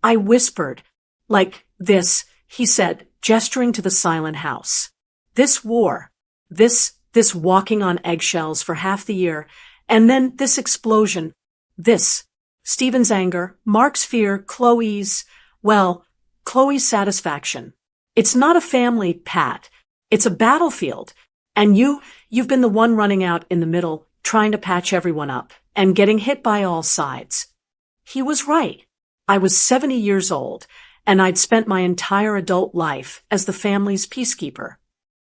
I whispered. Like this, he said, gesturing to the silent house. This war, this walking on eggshells for half the year, and then this explosion, this, Stephen's anger, Mark's fear, Chloe's satisfaction. It's not a family, Pat. It's a battlefield. And you've been the one running out in the middle, trying to patch everyone up, and getting hit by all sides. He was right. I was 70 years old, and I'd spent my entire adult life as the family's peacekeeper.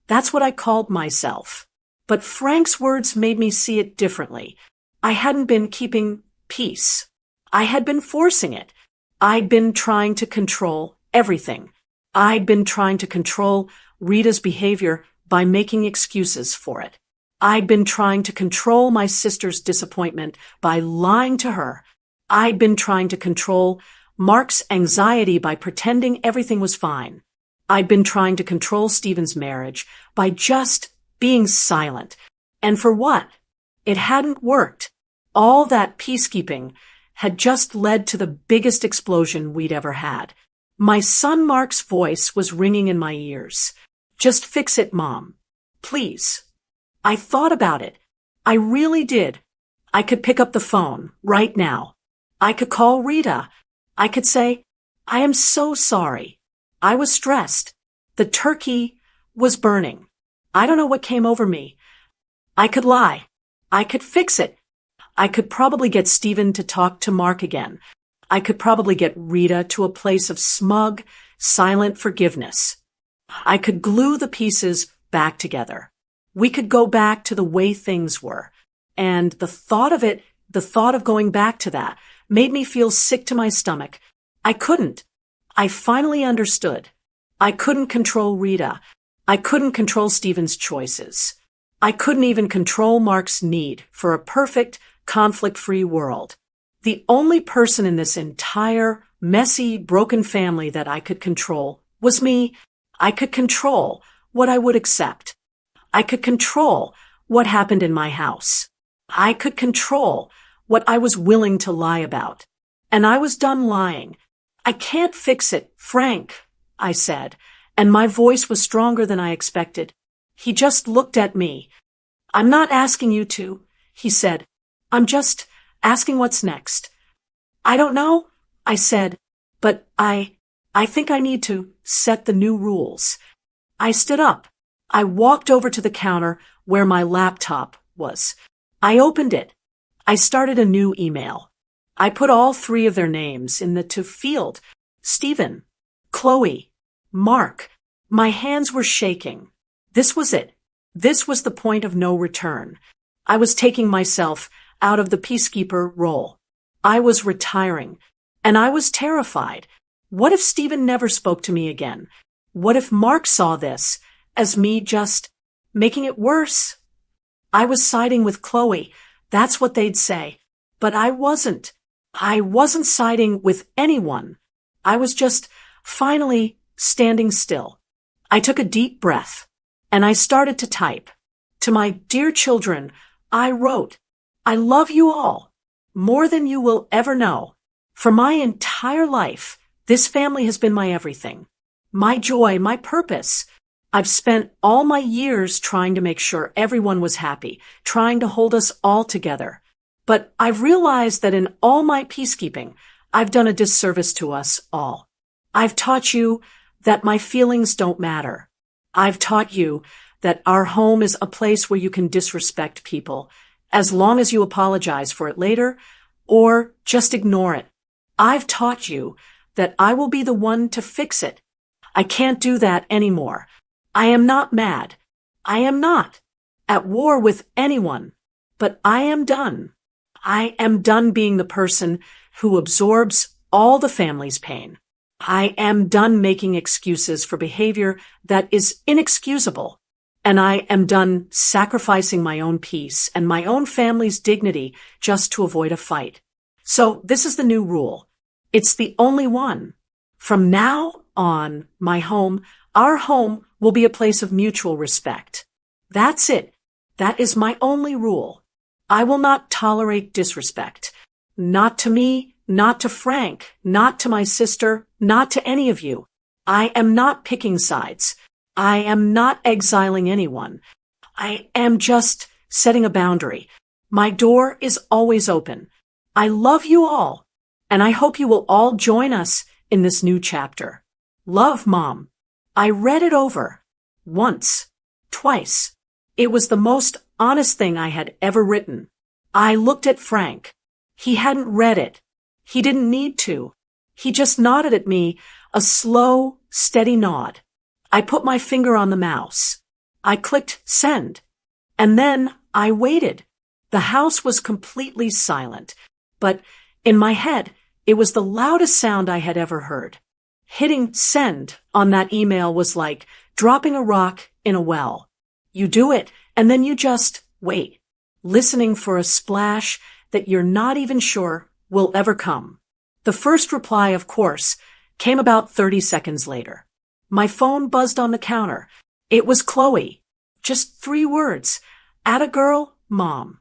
That's what I called myself. But Frank's words made me see it differently. I hadn't been keeping peace. I had been forcing it. I'd been trying to control everything. I'd been trying to control Rita's behavior by making excuses for it. I'd been trying to control my sister's disappointment by lying to her. I'd been trying to control Mark's anxiety by pretending everything was fine. I'd been trying to control Stephen's marriage by just being silent. And for what? It hadn't worked. All that peacekeeping had just led to the biggest explosion we'd ever had. My son Mark's voice was ringing in my ears. Just fix it, Mom. Please. I thought about it. I really did. I could pick up the phone right now. I could call Rita. I could say, I am so sorry. I was stressed. The turkey was burning. I don't know what came over me. I could lie. I could fix it. I could probably get Stephen to talk to Mark again. I could probably get Rita to a place of smug, silent forgiveness. I could glue the pieces back together. We could go back to the way things were. And the thought of going back to that made me feel sick to my stomach. I couldn't. I finally understood. I couldn't control Rita. I couldn't control Stephen's choices. I couldn't even control Mark's need for a perfect, conflict-free world. The only person in this entire, messy, broken family that I could control was me. I could control what I would accept. I could control what happened in my house. I could control what I was willing to lie about. And I was done lying. I can't fix it, Frank, I said, and my voice was stronger than I expected. He just looked at me. I'm not asking you to, he said. I'm just asking what's next. I don't know, I said, but I think I need to set the new rules. I stood up. I walked over to the counter where my laptop was. I opened it. I started a new email. I put all three of their names in the to field. Stephen, Chloe, Mark. My hands were shaking. This was it. This was the point of no return. I was taking myself out of the peacekeeper role. I was retiring, and I was terrified. What if Stephen never spoke to me again? What if Mark saw this as me just making it worse? I was siding with Chloe. That's what they'd say. But I wasn't. I wasn't siding with anyone. I was just finally standing still. I took a deep breath, and I started to type. To my dear children, I wrote, I love you all, more than you will ever know. For my entire life, this family has been my everything, my joy, my purpose. I've spent all my years trying to make sure everyone was happy, trying to hold us all together. But I've realized that in all my peacekeeping, I've done a disservice to us all. I've taught you that my feelings don't matter. I've taught you that our home is a place where you can disrespect people, as long as you apologize for it later, or just ignore it. I've taught you that I will be the one to fix it. I can't do that anymore. I am not mad. I am not at war with anyone, but I am done. I am done being the person who absorbs all the family's pain. I am done making excuses for behavior that is inexcusable. And I am done sacrificing my own peace and my own family's dignity just to avoid a fight. So this is the new rule. It's the only one. From now on, our home will be a place of mutual respect. That's it. That is my only rule. I will not tolerate disrespect. Not to me, not to Frank, not to my sister, not to any of you. I am not picking sides. I am not exiling anyone. I am just setting a boundary. My door is always open. I love you all, and I hope you will all join us in this new chapter. Love, Mom. I read it over. Once. Twice. It was the most honest thing I had ever written. I looked at Frank. He hadn't read it. He didn't need to. He just nodded at me, a slow, steady nod. I put my finger on the mouse. I clicked send. And then I waited. The house was completely silent. But in my head, it was the loudest sound I had ever heard. Hitting send on that email was like dropping a rock in a well. You do it, and then you just wait, listening for a splash that you're not even sure will ever come. The first reply, of course, came about 30 seconds later. My phone buzzed on the counter. It was Chloe. Just 3 words. Atta girl, Mom.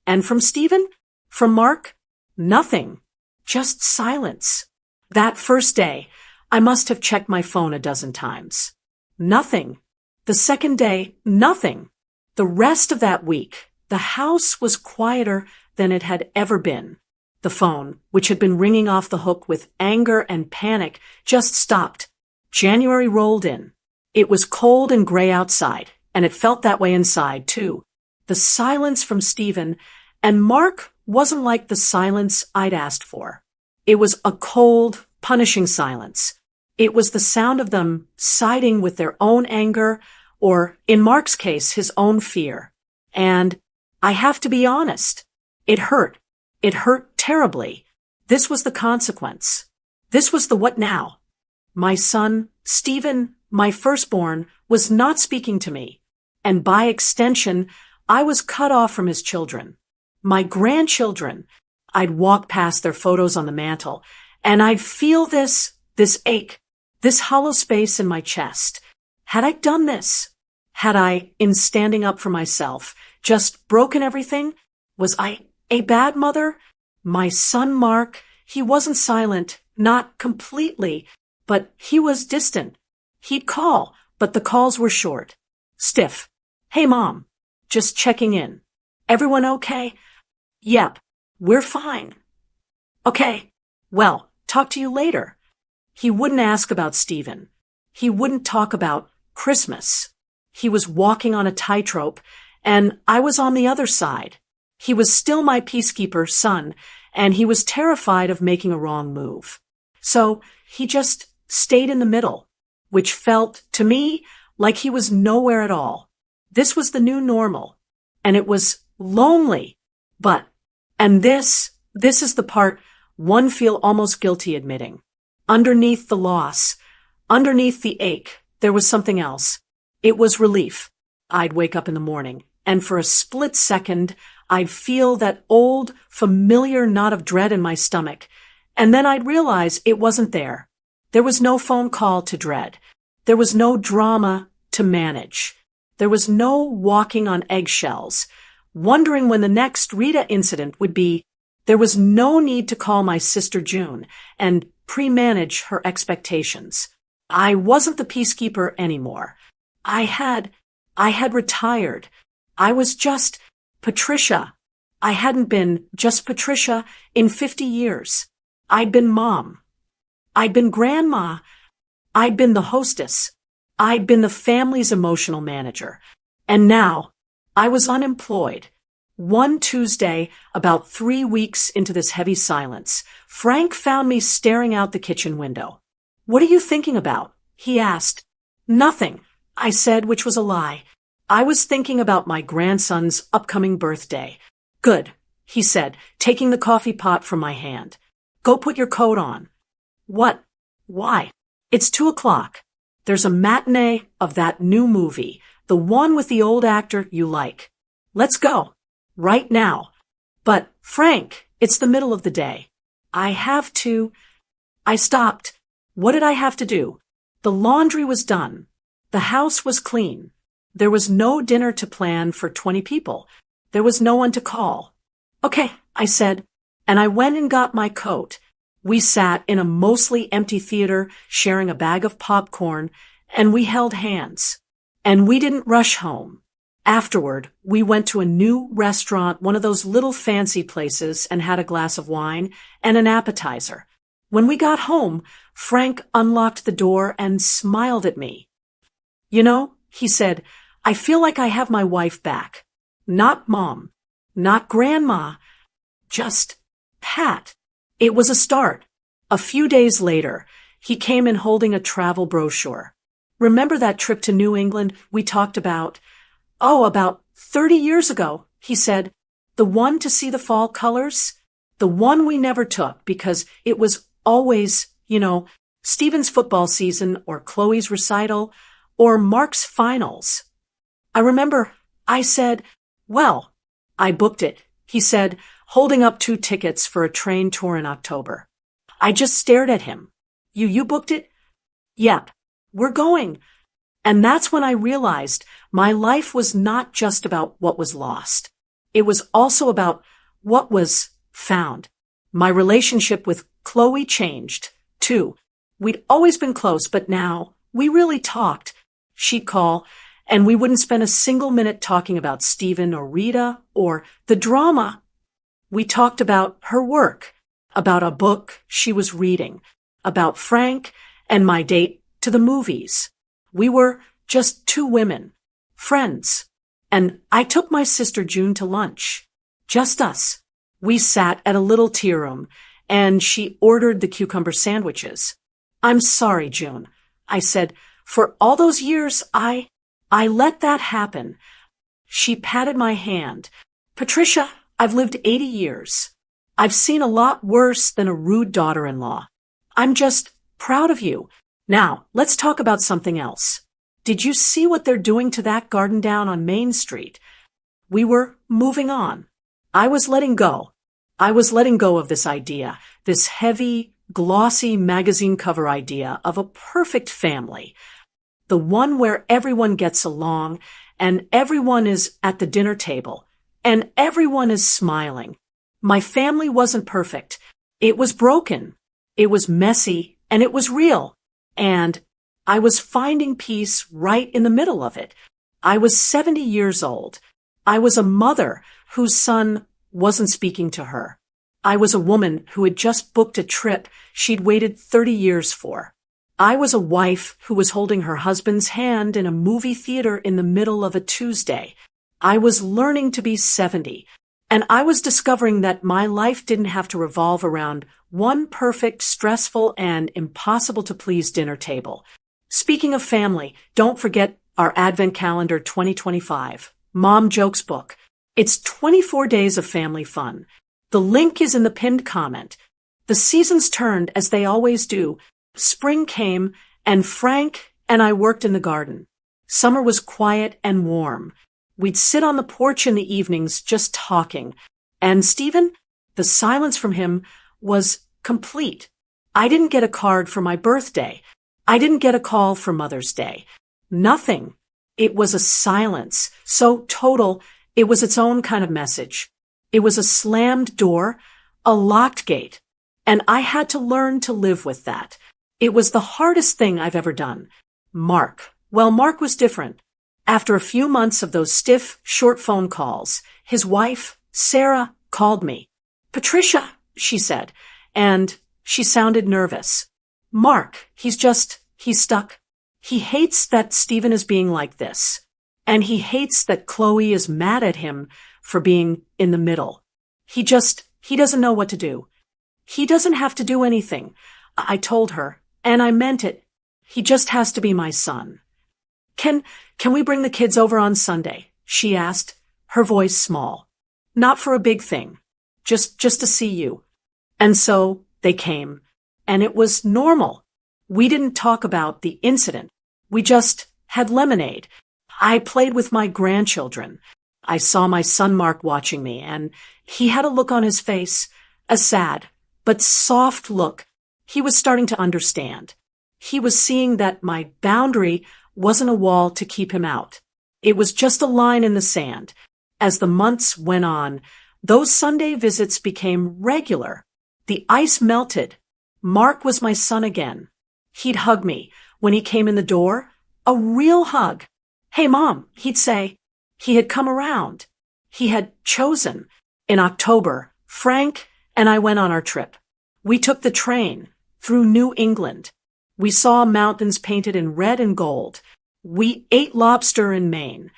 And from Stephen? From Mark? Nothing. Just silence. That first day, I must have checked my phone a dozen times. Nothing. The second day, nothing. The rest of that week, the house was quieter than it had ever been. The phone, which had been ringing off the hook with anger and panic, just stopped. January rolled in. It was cold and gray outside, and it felt that way inside, too. The silence from Stephen and Mark wasn't like the silence I'd asked for. It was a cold, punishing silence. It was the sound of them siding with their own anger, or, in Mark's case, his own fear. And I have to be honest. It hurt. It hurt terribly. This was the consequence. This was the what now? My son, Stephen, my firstborn, was not speaking to me, and by extension, I was cut off from his children. My grandchildren, I'd walk past their photos on the mantle, and I'd feel this ache, this hollow space in my chest. Had I done this? Had I, in standing up for myself, just broken everything? Was I a bad mother? My son Mark, he wasn't silent, not completely, but he was distant. He'd call, but the calls were short. Stiff. Hey, Mom. Just checking in. Everyone okay? Yep. We're fine. Okay. Well, talk to you later. He wouldn't ask about Stephen. He wouldn't talk about Christmas. He was walking on a tightrope, and I was on the other side. He was still my peacekeeper son, and he was terrified of making a wrong move. So he just stayed in the middle, which felt, to me, like he was nowhere at all. This was the new normal, and it was lonely. And this is the part one feel almost guilty admitting. Underneath the loss, underneath the ache, there was something else. It was relief. I'd wake up in the morning, and for a split second, I'd feel that old, familiar knot of dread in my stomach, and then I'd realize it wasn't there. There was no phone call to dread. There was no drama to manage. There was no walking on eggshells, wondering when the next Rita incident would be. There was no need to call my sister June and pre-manage her expectations. I wasn't the peacekeeper anymore. I had retired. I was just Patricia. I hadn't been just Patricia in 50 years. I'd been mom. I'd been grandma. I'd been the hostess. I'd been the family's emotional manager. And now I was unemployed. One Tuesday, about 3 weeks into this heavy silence, Frank found me staring out the kitchen window. "What are you thinking about?" he asked. "Nothing," I said, which was a lie. I was thinking about my grandson's upcoming birthday. "Good," he said, taking the coffee pot from my hand. "Go put your coat on." "What? Why?" "It's 2 o'clock. There's a matinee of that new movie, the one with the old actor you like. Let's go. Right now." "But, Frank, it's the middle of the day." I stopped. What did I have to do? The laundry was done. The house was clean. There was no dinner to plan for 20 people. There was no one to call. "Okay," I said, and I went and got my coat. We sat in a mostly empty theater, sharing a bag of popcorn, and we held hands. And we didn't rush home. Afterward, we went to a new restaurant, one of those little fancy places, and had a glass of wine and an appetizer. When we got home, Frank unlocked the door and smiled at me. "You know," he said, "I feel like I have my wife back. Not mom, not grandma, just Pat." It was a start. A few days later, he came in holding a travel brochure. "Remember that trip to New England we talked about? Oh, about 30 years ago," he said. "The one to see the fall colors? The one we never took because it was always, Stephen's football season or Chloe's recital or Mark's finals." I remember I said, "Well, I booked it," he said, holding up 2 tickets for a train tour in October. I just stared at him. You booked it?" "Yep, we're going." And that's when I realized my life was not just about what was lost. It was also about what was found. My relationship with Chloe changed, too. We'd always been close, but now we really talked. She'd call, and we wouldn't spend a single minute talking about Stephen or Rita or the drama. We talked about her work, about a book she was reading, about Frank and my date to the movies. We were just 2 women, friends. And I took my sister June to lunch. Just us. We sat at a little tea room, and she ordered the cucumber sandwiches. "I'm sorry, June," I said. "For all those years, I let that happen." She patted my hand. "Patricia, I've lived 80 years. I've seen a lot worse than a rude daughter-in-law. I'm just proud of you. Now, let's talk about something else. Did you see what they're doing to that garden down on Main Street?" We were moving on. I was letting go. I was letting go of this idea, this heavy, glossy magazine cover idea of a perfect family. The one where everyone gets along, and everyone is at the dinner table, and everyone is smiling. My family wasn't perfect. It was broken. It was messy, and it was real. And I was finding peace right in the middle of it. I was 70 years old. I was a mother whose son wasn't speaking to her. I was a woman who had just booked a trip she'd waited 30 years for. I was a wife who was holding her husband's hand in a movie theater in the middle of a Tuesday. I was learning to be 70, and I was discovering that my life didn't have to revolve around one perfect, stressful, and impossible-to-please dinner table. Speaking of family, don't forget our Advent Calendar 2025, Mom Jokes book. It's 24 days of family fun. The link is in the pinned comment. The seasons turned as they always do. Spring came, and Frank and I worked in the garden. Summer was quiet and warm. We'd sit on the porch in the evenings just talking. And Stephen, the silence from him was complete. I didn't get a card for my birthday. I didn't get a call for Mother's Day. Nothing. It was a silence so total, it was its own kind of message. It was a slammed door, a locked gate. And I had to learn to live with that. It was the hardest thing I've ever done. Mark. Well, Mark was different. After a few months of those stiff, short phone calls, his wife, Sarah, called me. "Patricia," she said, and she sounded nervous. "Mark, he's stuck. He hates that Stephen is being like this. And he hates that Chloe is mad at him for being in the middle. He doesn't know what to do. He doesn't have to do anything." I told her, and I meant it. He just has to be my son. Can we bring the kids over on Sunday?" she asked, her voice small. "Not for a big thing. Just to see you." And so they came. And it was normal. We didn't talk about the incident. We just had lemonade. I played with my grandchildren. I saw my son Mark watching me, and he had a look on his face, a sad but soft look. He was starting to understand. He was seeing that my boundary wasn't a wall to keep him out. It was just a line in the sand. As the months went on, those Sunday visits became regular. The ice melted. Mark was my son again. He'd hug me when he came in the door, a real hug. "Hey, Mom," he'd say. He had come around. He had chosen. In October, Frank and I went on our trip. We took the train through New England. We saw mountains painted in red and gold. We ate lobster in Maine.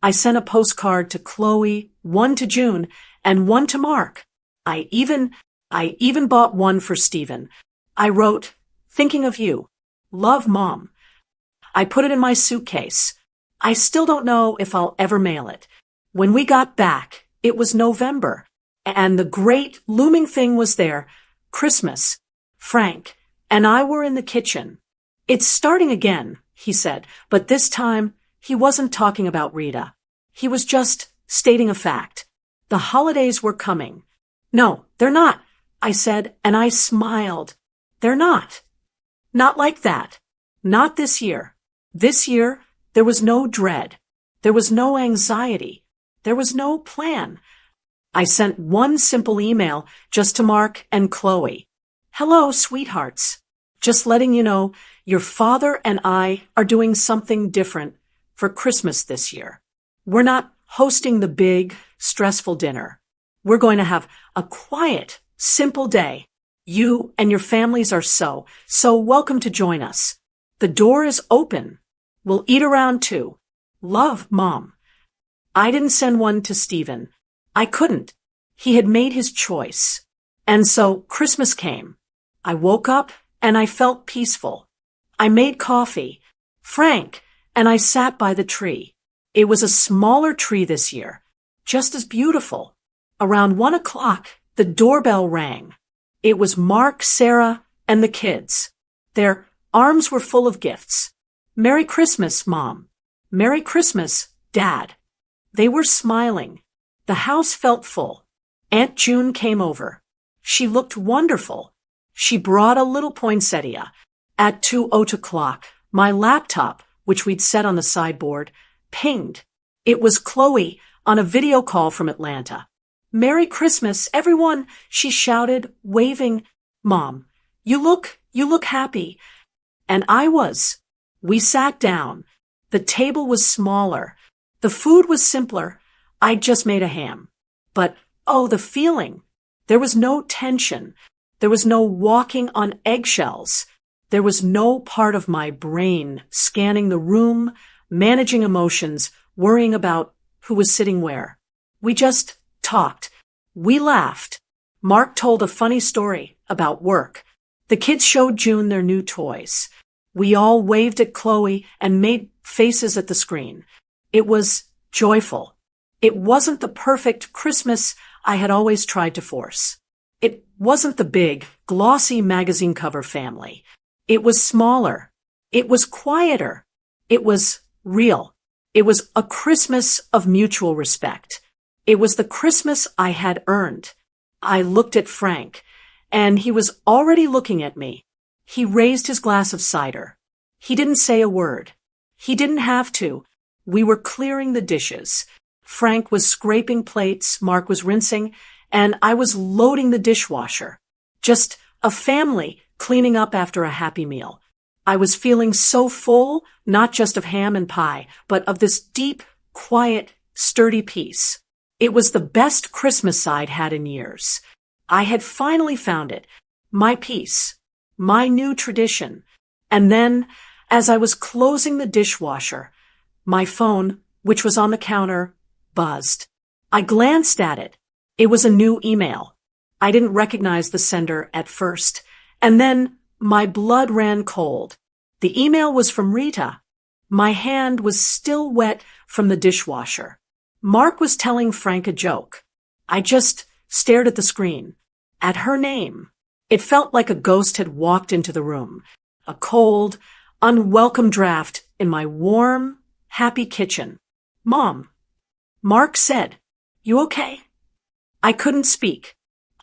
I sent a postcard to Chloe, one to June, and one to Mark. I even bought one for Stephen. I wrote, "Thinking of you. Love, Mom." I put it in my suitcase. I still don't know if I'll ever mail it. When we got back, it was November, and the great looming thing was there, Christmas. Frank and I were in the kitchen. "It's starting again," he said, but this time he wasn't talking about Rita. He was just stating a fact. The holidays were coming. "No, they're not," I said, and I smiled. "They're not. Not like that. Not this year. This year, there was no dread. There was no anxiety. There was no plan." I sent one simple email just to Mark and Chloe. "Hello, sweethearts. Just letting you know, your father and I are doing something different for Christmas this year. We're not hosting the big, stressful dinner. We're going to have a quiet, simple day. You and your families are so welcome to join us. The door is open. We'll eat around too. Love, Mom." I didn't send one to Stephen. I couldn't. He had made his choice. And so Christmas came. I woke up and I felt peaceful. I made coffee. Frank and I sat by the tree. It was a smaller tree this year, just as beautiful. Around 1 o'clock, the doorbell rang. It was Mark, Sarah, and the kids. Their arms were full of gifts. "Merry Christmas, Mom." "Merry Christmas, Dad." They were smiling. The house felt full. Aunt June came over. She looked wonderful. She brought a little poinsettia. At 2:00, my laptop, which we'd set on the sideboard, pinged. It was Chloe on a video call from Atlanta. "Merry Christmas, everyone," she shouted, waving. "Mom, you look happy." And I was. We sat down. The table was smaller. The food was simpler. I'd just made a ham. But, oh, the feeling. There was no tension. There was no walking on eggshells. There was no part of my brain scanning the room, managing emotions, worrying about who was sitting where. We just talked. We laughed. Mark told a funny story about work. The kids showed June their new toys. We all waved at Chloe and made faces at the screen. It was joyful. It wasn't the perfect Christmas I had always tried to force. It wasn't the big, glossy magazine cover family. It was smaller. It was quieter. It was real. It was a Christmas of mutual respect. It was the Christmas I had earned. I looked at Frank, and he was already looking at me. He raised his glass of cider. He didn't say a word. He didn't have to. We were clearing the dishes. Frank was scraping plates, Mark was rinsing, and I was loading the dishwasher. Just a family cleaning up after a happy meal. I was feeling so full, not just of ham and pie, but of this deep, quiet, sturdy peace. It was the best Christmas I'd had in years. I had finally found it. My peace. My new tradition. And then, as I was closing the dishwasher, my phone, which was on the counter, buzzed. I glanced at it. It was a new email. I didn't recognize the sender at first. And then my blood ran cold. The email was from Rita. My hand was still wet from the dishwasher. Mark was telling Frank a joke. I just stared at the screen. At her name. It felt like a ghost had walked into the room. A cold, unwelcome draft in my warm, happy kitchen. Mom. Mark said, "You okay?" I couldn't speak.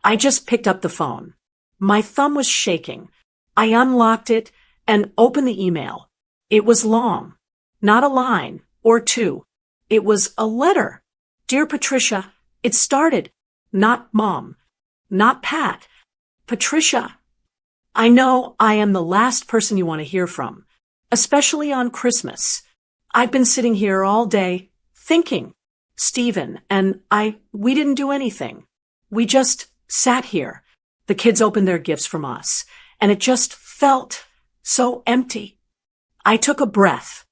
I just picked up the phone. My thumb was shaking. I unlocked it and opened the email. It was long. Not a line or two. It was a letter. Dear Patricia, it started. Not Mom. Not Pat. Patricia. I know I am the last person you want to hear from, especially on Christmas. I've been sitting here all day thinking. Stephen and we didn't do anything. We just sat here. The kids opened their gifts from us, and it just felt so empty. I took a breath.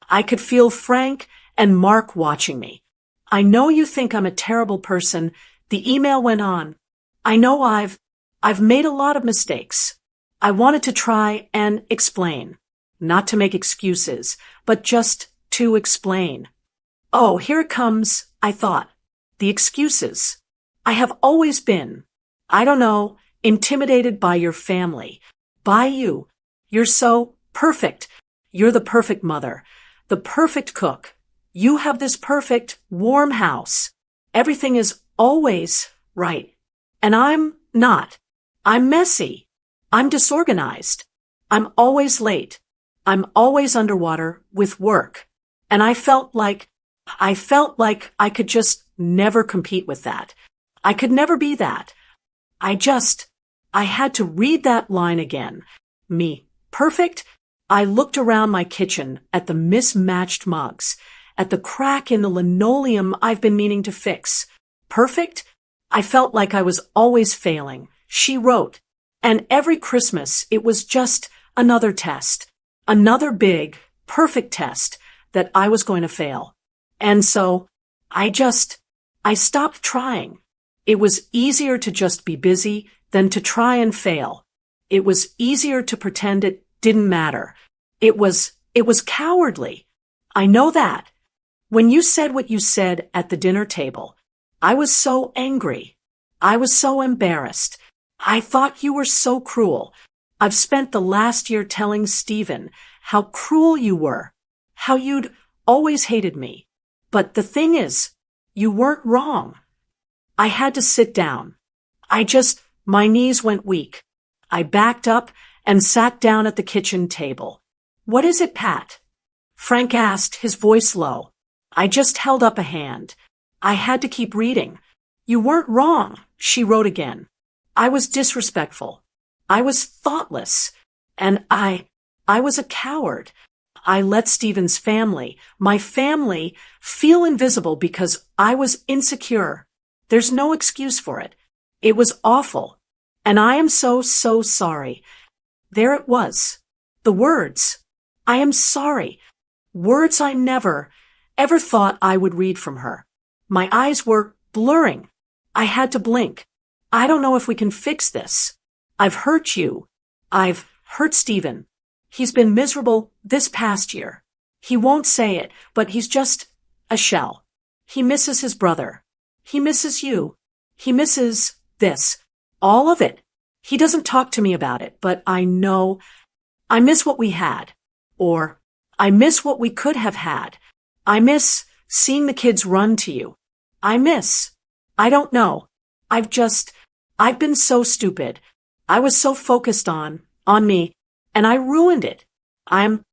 I could feel Frank and Mark watching me. I know you think I'm a terrible person. The email went on. I know I've made a lot of mistakes. I wanted to try and explain. Not to make excuses, but just to explain. Oh, here it comes, I thought. The excuses. I have always been, I don't know, intimidated by your family. By you. You're so perfect. You're the perfect mother. The perfect cook. You have this perfect, warm house. Everything is always right. And I'm not. I'm messy. I'm disorganized. I'm always late. I'm always underwater with work. And I felt like I could just never compete with that. I could never be that. I had to read that line again. Me. Perfect? I looked around my kitchen at the mismatched mugs, at the crack in the linoleum I've been meaning to fix. Perfect? I felt like I was always failing. She wrote. And every Christmas it was just another test. Another big, perfect test that I was going to fail. And so, I stopped trying. It was easier to just be busy than to try and fail. It was easier to pretend it didn't matter. It was cowardly. I know that. When you said what you said at the dinner table, I was so angry. I was so embarrassed. I thought you were so cruel. I've spent the last year telling Stephen how cruel you were, how you'd always hated me. But the thing is, you weren't wrong. I had to sit down. My knees went weak. I backed up and sat down at the kitchen table. What is it, Pat? Frank asked, his voice low. I just held up a hand. I had to keep reading. You weren't wrong, she wrote again. I was disrespectful. I was thoughtless. And I was a coward. I let Stephen's family, my family, feel invisible because I was insecure. There's no excuse for it. It was awful. And I am so sorry. There it was. The words. I am sorry. Words I never, ever thought I would read from her. My eyes were blurring. I had to blink. I don't know if we can fix this. I've hurt you. I've hurt Stephen. He's been miserable this past year. He won't say it, but he's just a shell. He misses his brother. He misses you. He misses this. All of it. He doesn't talk to me about it, but I know I miss what we had. Or I miss what we could have had. I miss seeing the kids run to you. I don't know. I've been so stupid. I was so focused on me, and I ruined it. I'm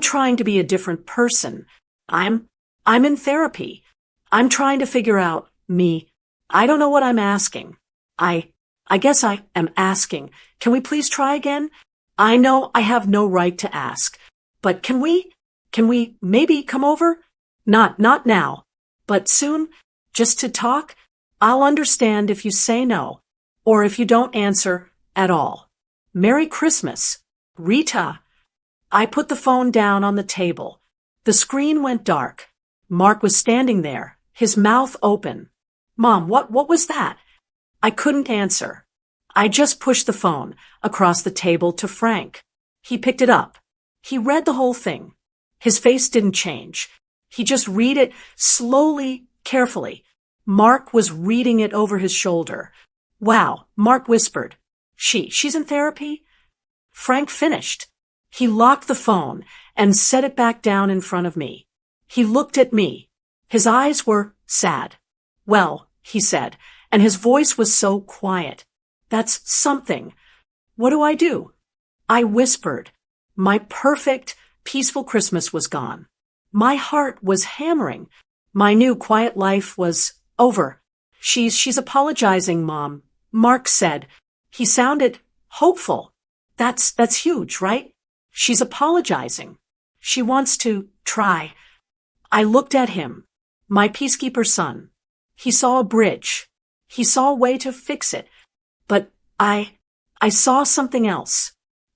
trying to be a different person. I'm in therapy. I'm trying to figure out me. I don't know what I'm asking. I guess I am asking. Can we please try again? I know I have no right to ask, but can we maybe come over? Not now, but soon, just to talk? I'll understand if you say no, or if you don't answer at all. Merry Christmas, Rita. I put the phone down on the table. The screen went dark. Mark was standing there, his mouth open. Mom, what was that? I couldn't answer. I just pushed the phone across the table to Frank. He picked it up. He read the whole thing. His face didn't change. He just read it slowly, carefully. Mark was reading it over his shoulder. Wow, Mark whispered. She's in therapy? Frank finished. He locked the phone and set it back down in front of me. He looked at me. His eyes were sad. Well, he said, and his voice was so quiet. That's something. What do I do? I whispered. My perfect, peaceful Christmas was gone. My heart was hammering. My new quiet life was over. She's apologizing, Mom. Mark said. He sounded hopeful. That's huge, right? She's apologizing. She wants to try. I looked at him, my peacekeeper son. He saw a bridge. He saw a way to fix it. But I saw something else.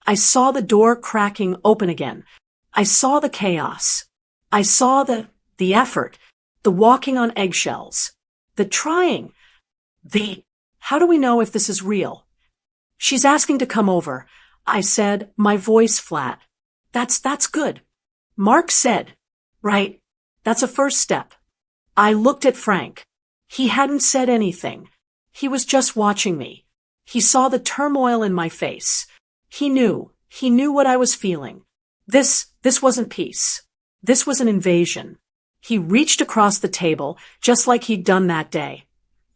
I saw the door cracking open again. I saw the chaos. I saw the effort, the walking on eggshells, the trying, how do we know if this is real? She's asking to come over, I said, my voice flat. That's good. Mark said, right, that's a first step. I looked at Frank. He hadn't said anything. He was just watching me. He saw the turmoil in my face. He knew what I was feeling. This wasn't peace. This was an invasion. He reached across the table, just like he'd done that day.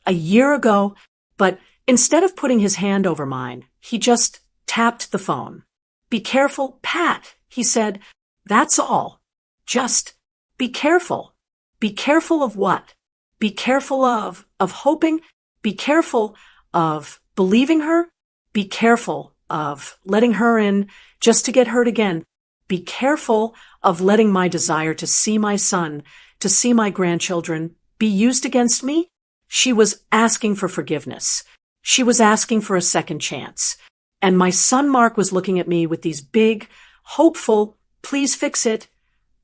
A year ago, but instead of putting his hand over mine, he just tapped the phone. Be careful, Pat, he said. That's all. Just be careful. Be careful of what? Be careful of hoping. Be careful of believing her. Be careful of letting her in just to get hurt again. Be careful of letting my desire to see my son, to see my grandchildren, be used against me. She was asking for forgiveness. She was asking for a second chance. And my son Mark was looking at me with these big, hopeful, please fix it,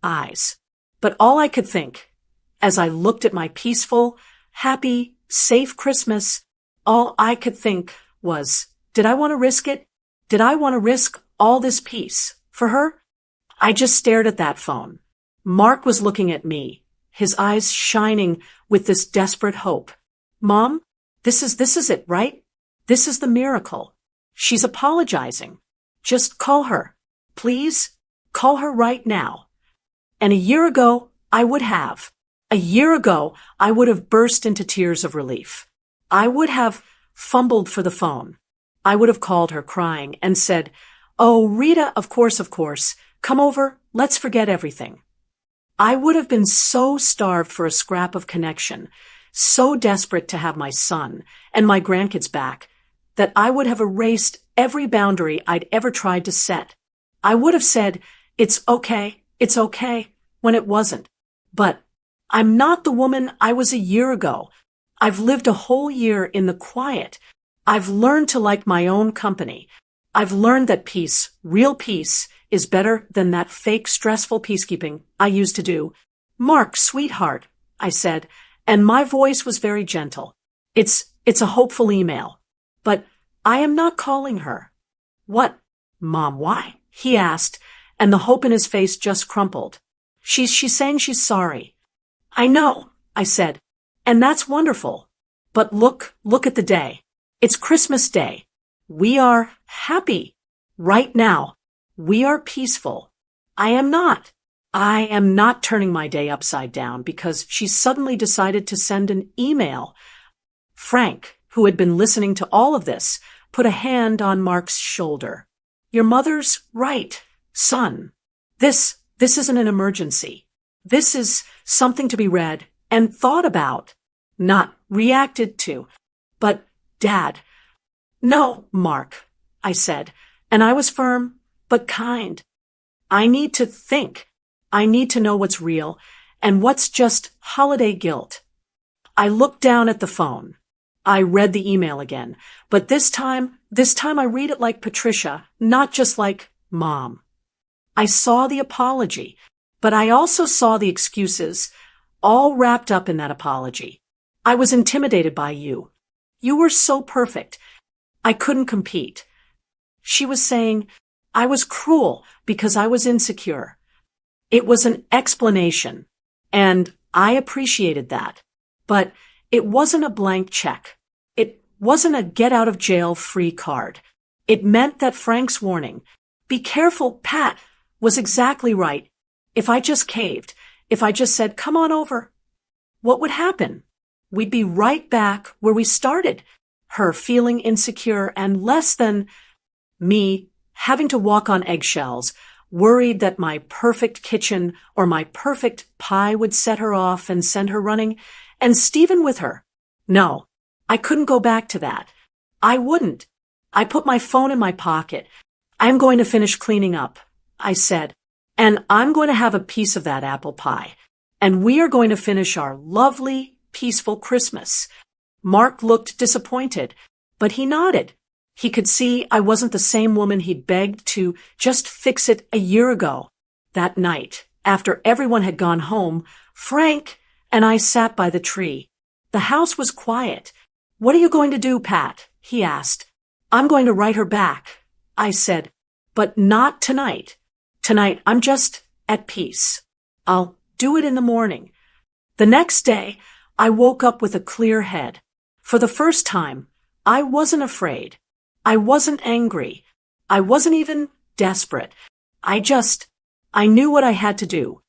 eyes. But all I could think, as I looked at my peaceful, happy, safe Christmas, all I could think was, did I want to risk it? Did I want to risk all this peace for her? I just stared at that phone. Mark was looking at me, his eyes shining with this desperate hope. Mom, this is it, right? This is the miracle. She's apologizing. Just call her. Please, call her right now. And a year ago, I would have burst into tears of relief. I would have fumbled for the phone. I would have called her crying and said, "Oh, Rita, of course. Come over, let's forget everything." I would have been so starved for a scrap of connection, so desperate to have my son and my grandkids back, that I would have erased every boundary I'd ever tried to set. I would have said, it's okay, when it wasn't. But I'm not the woman I was a year ago. I've lived a whole year in the quiet. I've learned to like my own company. I've learned that peace, real peace, is better than that fake, stressful peacekeeping I used to do. Mark, sweetheart, I said, and my voice was very gentle. It's a hopeful email. But I am not calling her. What? Mom, why? He asked, and the hope in his face just crumpled. She's saying she's sorry. I know, I said, and that's wonderful. But look at the day. It's Christmas Day. We are happy. Right now. We are peaceful. I am not. I am not turning my day upside down because she suddenly decided to send an email. Frank, who had been listening to all of this, put a hand on Mark's shoulder. Your mother's right, son. This isn't an emergency. This is something to be read and thought about, not reacted to. But, Dad. No, Mark, I said, and I was firm, but kind. I need to think. I need to know what's real and what's just holiday guilt. I looked down at the phone. I read the email again, but this time I read it like Patricia, not just like Mom. I saw the apology, but I also saw the excuses, all wrapped up in that apology. I was intimidated by you. You were so perfect. I couldn't compete. She was saying I was cruel because I was insecure. It was an explanation, and I appreciated that. But it wasn't a blank check. It wasn't a get-out-of-jail-free card. It meant that Frank's warning, "Be careful, Pat," was exactly right. If I just caved, if I just said, "Come on over," what would happen? We'd be right back where we started, her feeling insecure and less than me having to walk on eggshells, worried that my perfect kitchen or my perfect pie would set her off and send her running, and Stephen with her. No, I couldn't go back to that. I wouldn't. I put my phone in my pocket. I'm going to finish cleaning up, I said, and I'm going to have a piece of that apple pie, and we are going to finish our lovely, peaceful Christmas. Mark looked disappointed, but he nodded. He could see I wasn't the same woman he'd begged to just fix it a year ago. That night, after everyone had gone home, Frank and I sat by the tree. The house was quiet. "What are you going to do, Pat?" he asked. "I'm going to write her back," I said, "but not tonight. Tonight, I'm just at peace. I'll do it in the morning." The next day, I woke up with a clear head. For the first time, I wasn't afraid. I wasn't angry. I wasn't even desperate. I knew what I had to do.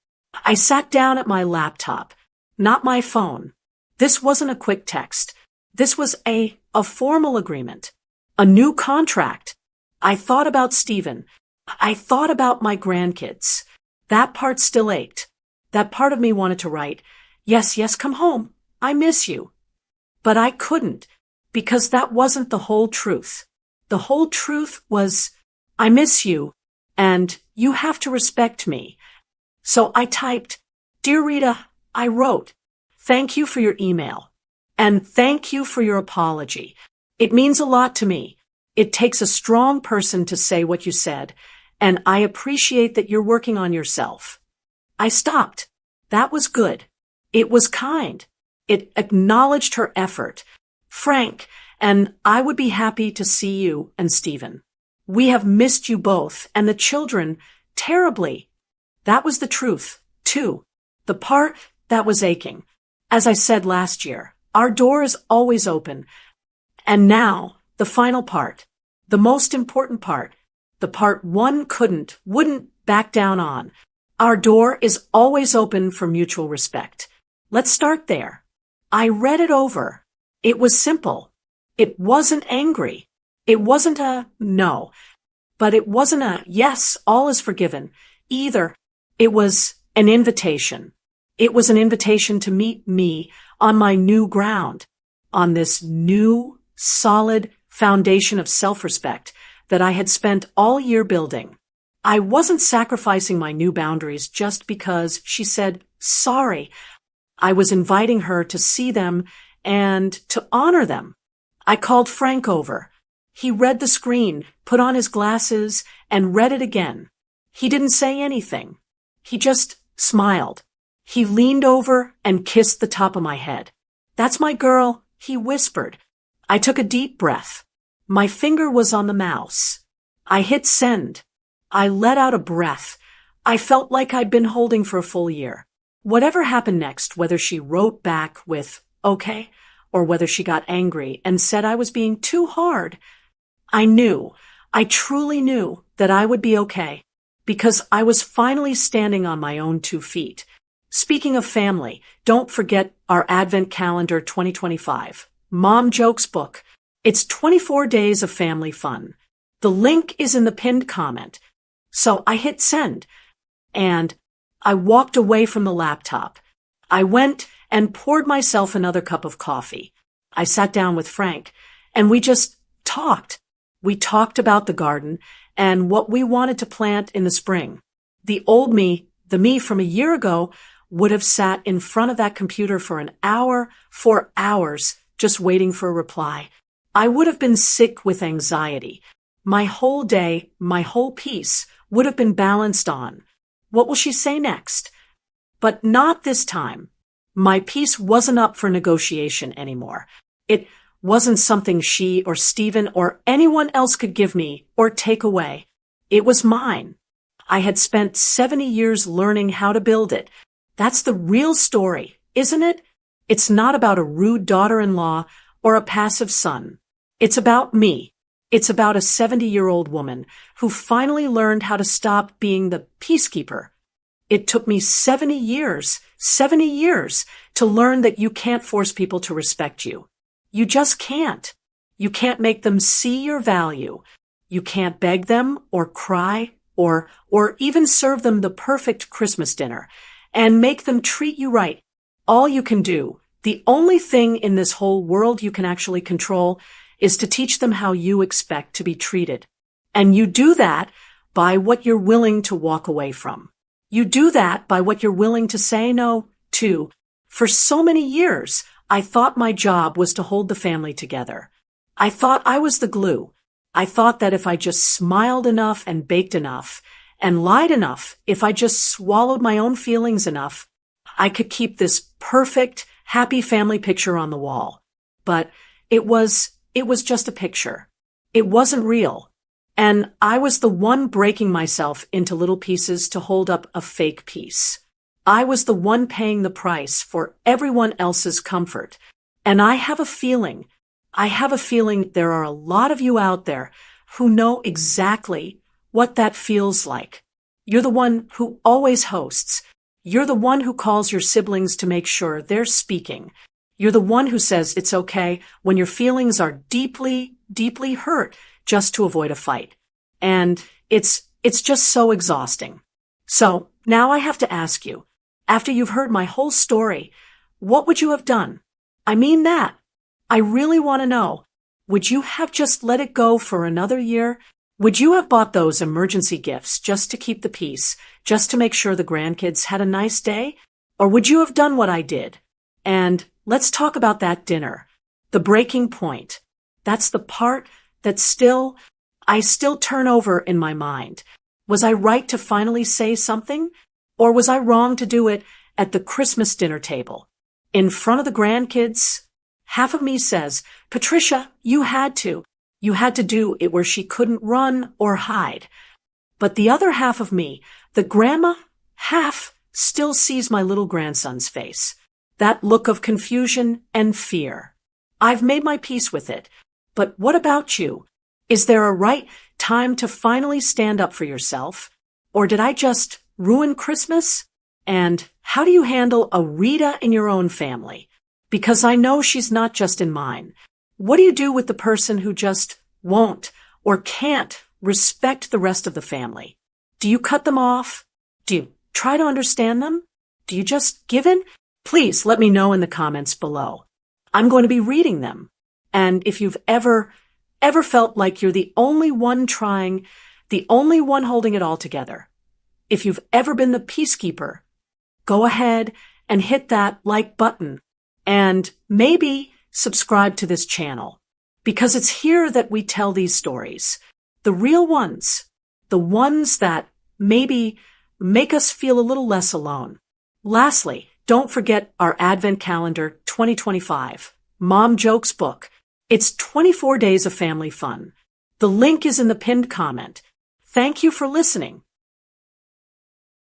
I sat down at my laptop, not my phone. This wasn't a quick text. This was a formal agreement, a new contract. I thought about Stephen. I thought about my grandkids. That part still ached. That part of me wanted to write, "Yes, yes, come home. I miss you." But I couldn't, because that wasn't the whole truth. The whole truth was, "I miss you, and you have to respect me." So I typed, "Dear Rita," I wrote, "thank you for your email. And thank you for your apology. It means a lot to me. It takes a strong person to say what you said, and I appreciate that you're working on yourself." I stopped. That was good. It was kind. It acknowledged her effort. "Frank, and I would be happy to see you and Stephen. We have missed you both, and the children, terribly." That was the truth, too. The part that was aching. As I said last year, our door is always open. And now, the final part. The most important part. The part one wouldn't back down on. Our door is always open for mutual respect. Let's start there. I read it over. It was simple. It wasn't angry. It wasn't a no. But it wasn't a yes, all is forgiven either. It was an invitation. It was an invitation to meet me on my new ground, on this new, solid foundation of self-respect that I had spent all year building. I wasn't sacrificing my new boundaries just because she said sorry. I was inviting her to see them and to honor them. I called Frank over. He read the screen, put on his glasses, and read it again. He didn't say anything. He just smiled. He leaned over and kissed the top of my head. "That's my girl," he whispered. I took a deep breath. My finger was on the mouse. I hit send. I let out a breath. I felt like I'd been holding for a full year. Whatever happened next, whether she wrote back with "okay," or whether she got angry and said I was being too hard, I truly knew that I would be okay. because I was finally standing on my own 2 feet. Speaking of family, don't forget our Advent Calendar 2025, Mom Jokes book. It's 24 days of family fun. The link is in the pinned comment. So I hit send, and I walked away from the laptop. I went and poured myself another cup of coffee. I sat down with Frank, and we just talked. We talked about the garden and what we wanted to plant in the spring. The old me, the me from a year ago, would have sat in front of that computer for an hour, for hours, just waiting for a reply. I would have been sick with anxiety. My whole day, my whole piece would have been balanced on, what will she say next? But not this time. My piece wasn't up for negotiation anymore. It wasn't something she or Stephen or anyone else could give me or take away. It was mine. I had spent 70 years learning how to build it. That's the real story, isn't it? It's not about a rude daughter-in-law or a passive son. It's about me. It's about a 70-year-old woman who finally learned how to stop being the peacekeeper. It took me 70 years to learn that you can't force people to respect you. You just can't. You can't make them see your value. You can't beg them or cry or even serve them the perfect Christmas dinner and make them treat you right. All you can do, the only thing in this whole world you can actually control, is to teach them how you expect to be treated. And you do that by what you're willing to walk away from. You do that by what you're willing to say no to. For so many years, I thought my job was to hold the family together. I thought I was the glue. I thought that if I just smiled enough and baked enough and lied enough, if I just swallowed my own feelings enough, I could keep this perfect, happy family picture on the wall. But it was just a picture. It wasn't real. And I was the one breaking myself into little pieces to hold up a fake piece. I was the one paying the price for everyone else's comfort. And I have a feeling there are a lot of you out there who know exactly what that feels like. You're the one who always hosts. You're the one who calls your siblings to make sure they're speaking. You're the one who says it's okay when your feelings are deeply, deeply hurt just to avoid a fight. And it's just so exhausting. So now I have to ask you, after you've heard my whole story, what would you have done? I mean that. I really want to know. Would you have just let it go for another year? Would you have bought those emergency gifts just to keep the peace, just to make sure the grandkids had a nice day? Or would you have done what I did? And let's talk about that dinner. The breaking point. That's the part that I still turn over in my mind. Was I right to finally say something? Or was I wrong to do it at the Christmas dinner table? In front of the grandkids? Half of me says, Patricia, you had to. You had to do it where she couldn't run or hide. But the other half of me, the grandma half, still sees my little grandson's face. That look of confusion and fear. I've made my peace with it. But what about you? Is there a right time to finally stand up for yourself? Or did I just ruin Christmas? And how do you handle a Rita in your own family? Because I know she's not just in mine. What do you do with the person who just won't or can't respect the rest of the family? Do you cut them off? Do you try to understand them? Do you just give in? Please let me know in the comments below. I'm going to be reading them. And if you've ever felt like you're the only one trying, the only one holding it all together, if you've ever been the peacekeeper, go ahead and hit that like button and maybe subscribe to this channel, because it's here that we tell these stories, the real ones, the ones that maybe make us feel a little less alone. Lastly, don't forget our Advent Calendar 2025, Mom Jokes book. It's 24 days of family fun. The link is in the pinned comment. Thank you for listening.